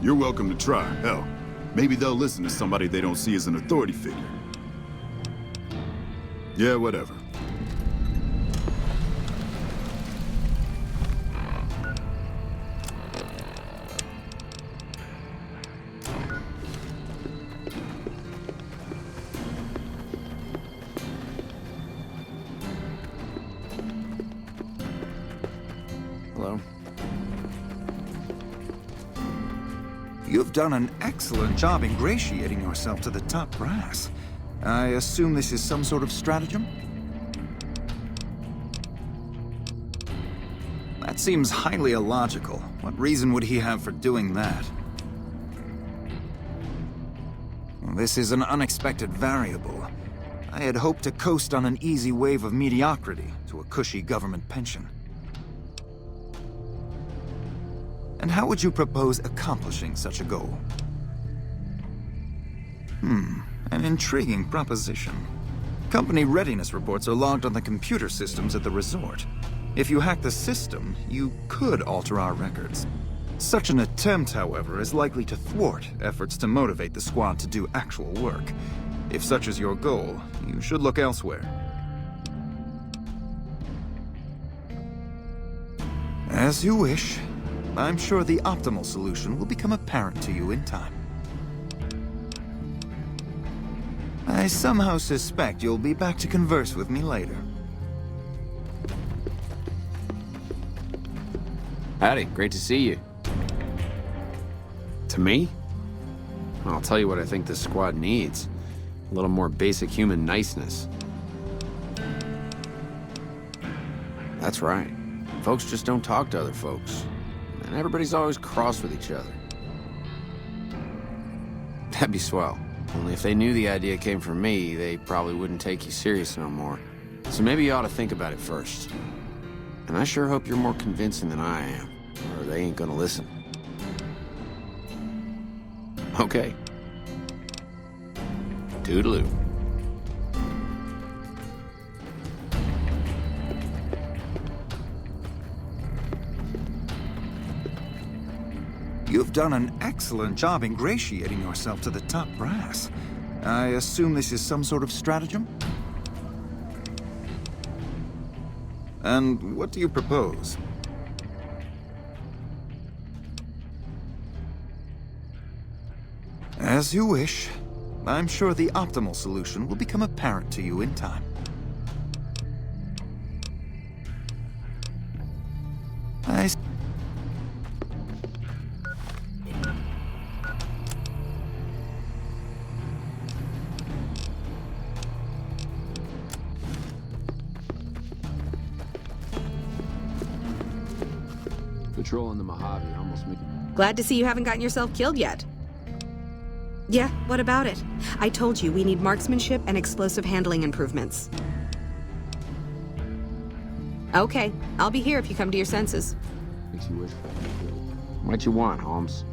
You're welcome to try. Hell, maybe they'll listen to somebody they don't see as an authority figure. Yeah, whatever. Hello? You've done an excellent job ingratiating yourself to the top brass. I assume this is some sort of stratagem? That seems highly illogical. What reason would he have for doing that? This is an unexpected variable. I had hoped to coast on an easy wave of mediocrity to a cushy government pension. And how would you propose accomplishing such a goal? An intriguing proposition. Company readiness reports are logged on the computer systems at the resort. If you hack the system, you could alter our records. Such an attempt, however, is likely to thwart efforts to motivate the squad to do actual work. If such is your goal, you should look elsewhere. As you wish. I'm sure the optimal solution will become apparent to you in time. I somehow suspect you'll be back to converse with me later. Howdy, great to see you. To me? I'll tell you what I think this squad needs. A little more basic human niceness. That's right. Folks just don't talk to other folks. And everybody's always cross with each other. That'd be swell. Only if they knew the idea came from me, they probably wouldn't take you serious no more. So maybe you ought to think about it first. And I sure hope you're more convincing than I am, or they ain't gonna listen. Okay. Toodaloo. You've done an excellent job ingratiating yourself to the top brass. I assume this is some sort of stratagem? And what do you propose? As you wish. I'm sure the optimal solution will become apparent to you in time. Patrolling the Mojave almost made... Glad to see you haven't gotten yourself killed yet. Yeah, what about it? I told you we need marksmanship and explosive handling improvements. Okay, I'll be here if you come to your senses. Makes you wish for it. What you want, Holmes?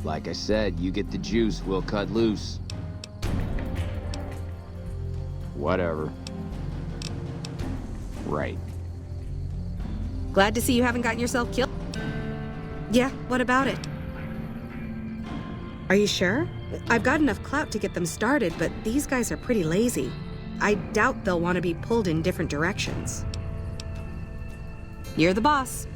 Like I said, you get the juice, we'll cut loose. Whatever. Right. Glad to see you haven't gotten yourself killed. Yeah, what about it? Are you sure? I've got enough clout to get them started, but these guys are pretty lazy. I doubt they'll want to be pulled in different directions. You're the boss.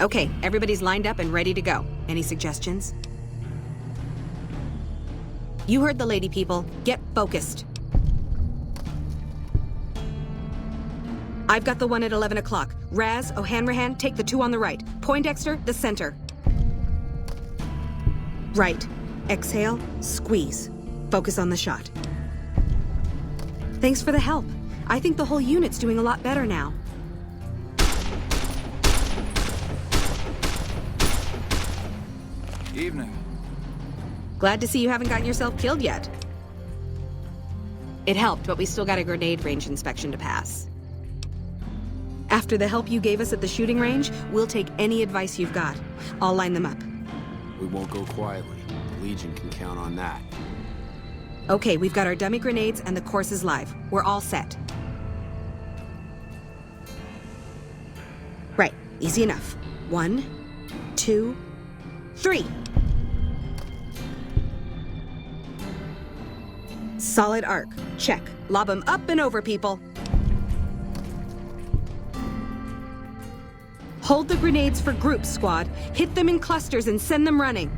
Okay, everybody's lined up and ready to go. Any suggestions? You heard the lady, people. Get focused. I've got the one at 11 o'clock. Raz, O'Hanrahan, take the two on the right. Poindexter, the center. Right. Exhale, squeeze. Focus on the shot. Thanks for the help. I think the whole unit's doing a lot better now. Evening. Glad to see you haven't gotten yourself killed yet. It helped, but we still got a grenade range inspection to pass. After the help you gave us at the shooting range, we'll take any advice you've got. I'll line them up. We won't go quietly. The Legion can count on that. Okay, we've got our dummy grenades and the course is live. We're all set. Right, easy enough. 1, 2, 3. Solid arc. Check. Lob them up and over, people. Hold the grenades for groups, squad. Hit them in clusters and send them running.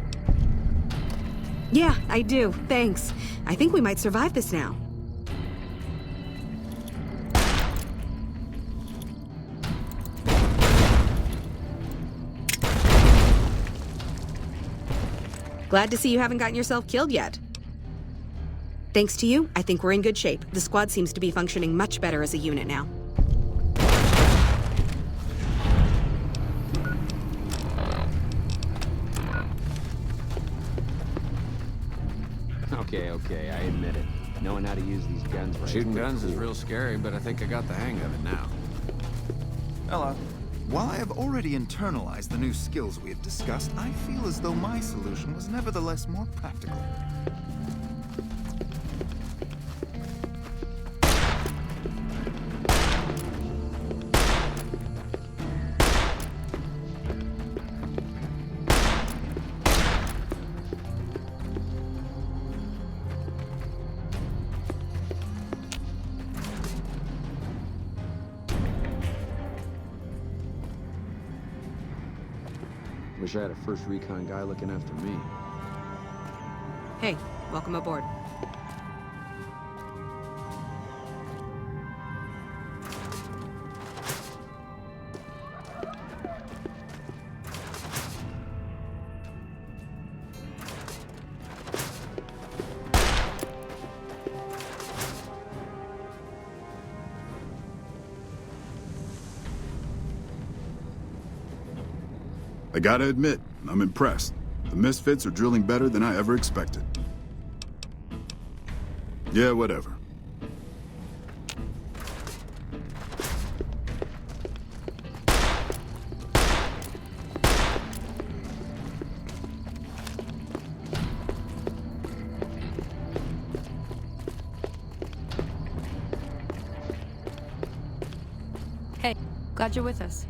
Yeah, I do. Thanks. I think we might survive this now. Glad to see you haven't gotten yourself killed yet. Thanks to you, I think we're in good shape. The squad seems to be functioning much better as a unit now. Okay, I admit it. Knowing how to use these guns right. Shooting guns is real scary, but I think I got the hang of it now. Hello. While I have already internalized the new skills we have discussed, I feel as though my solution was nevertheless more practical. Wish I had a first recon guy looking after me. Hey, welcome aboard. I gotta admit, I'm impressed. The Misfits are drilling better than I ever expected. Yeah, whatever. Hey, glad you're with us.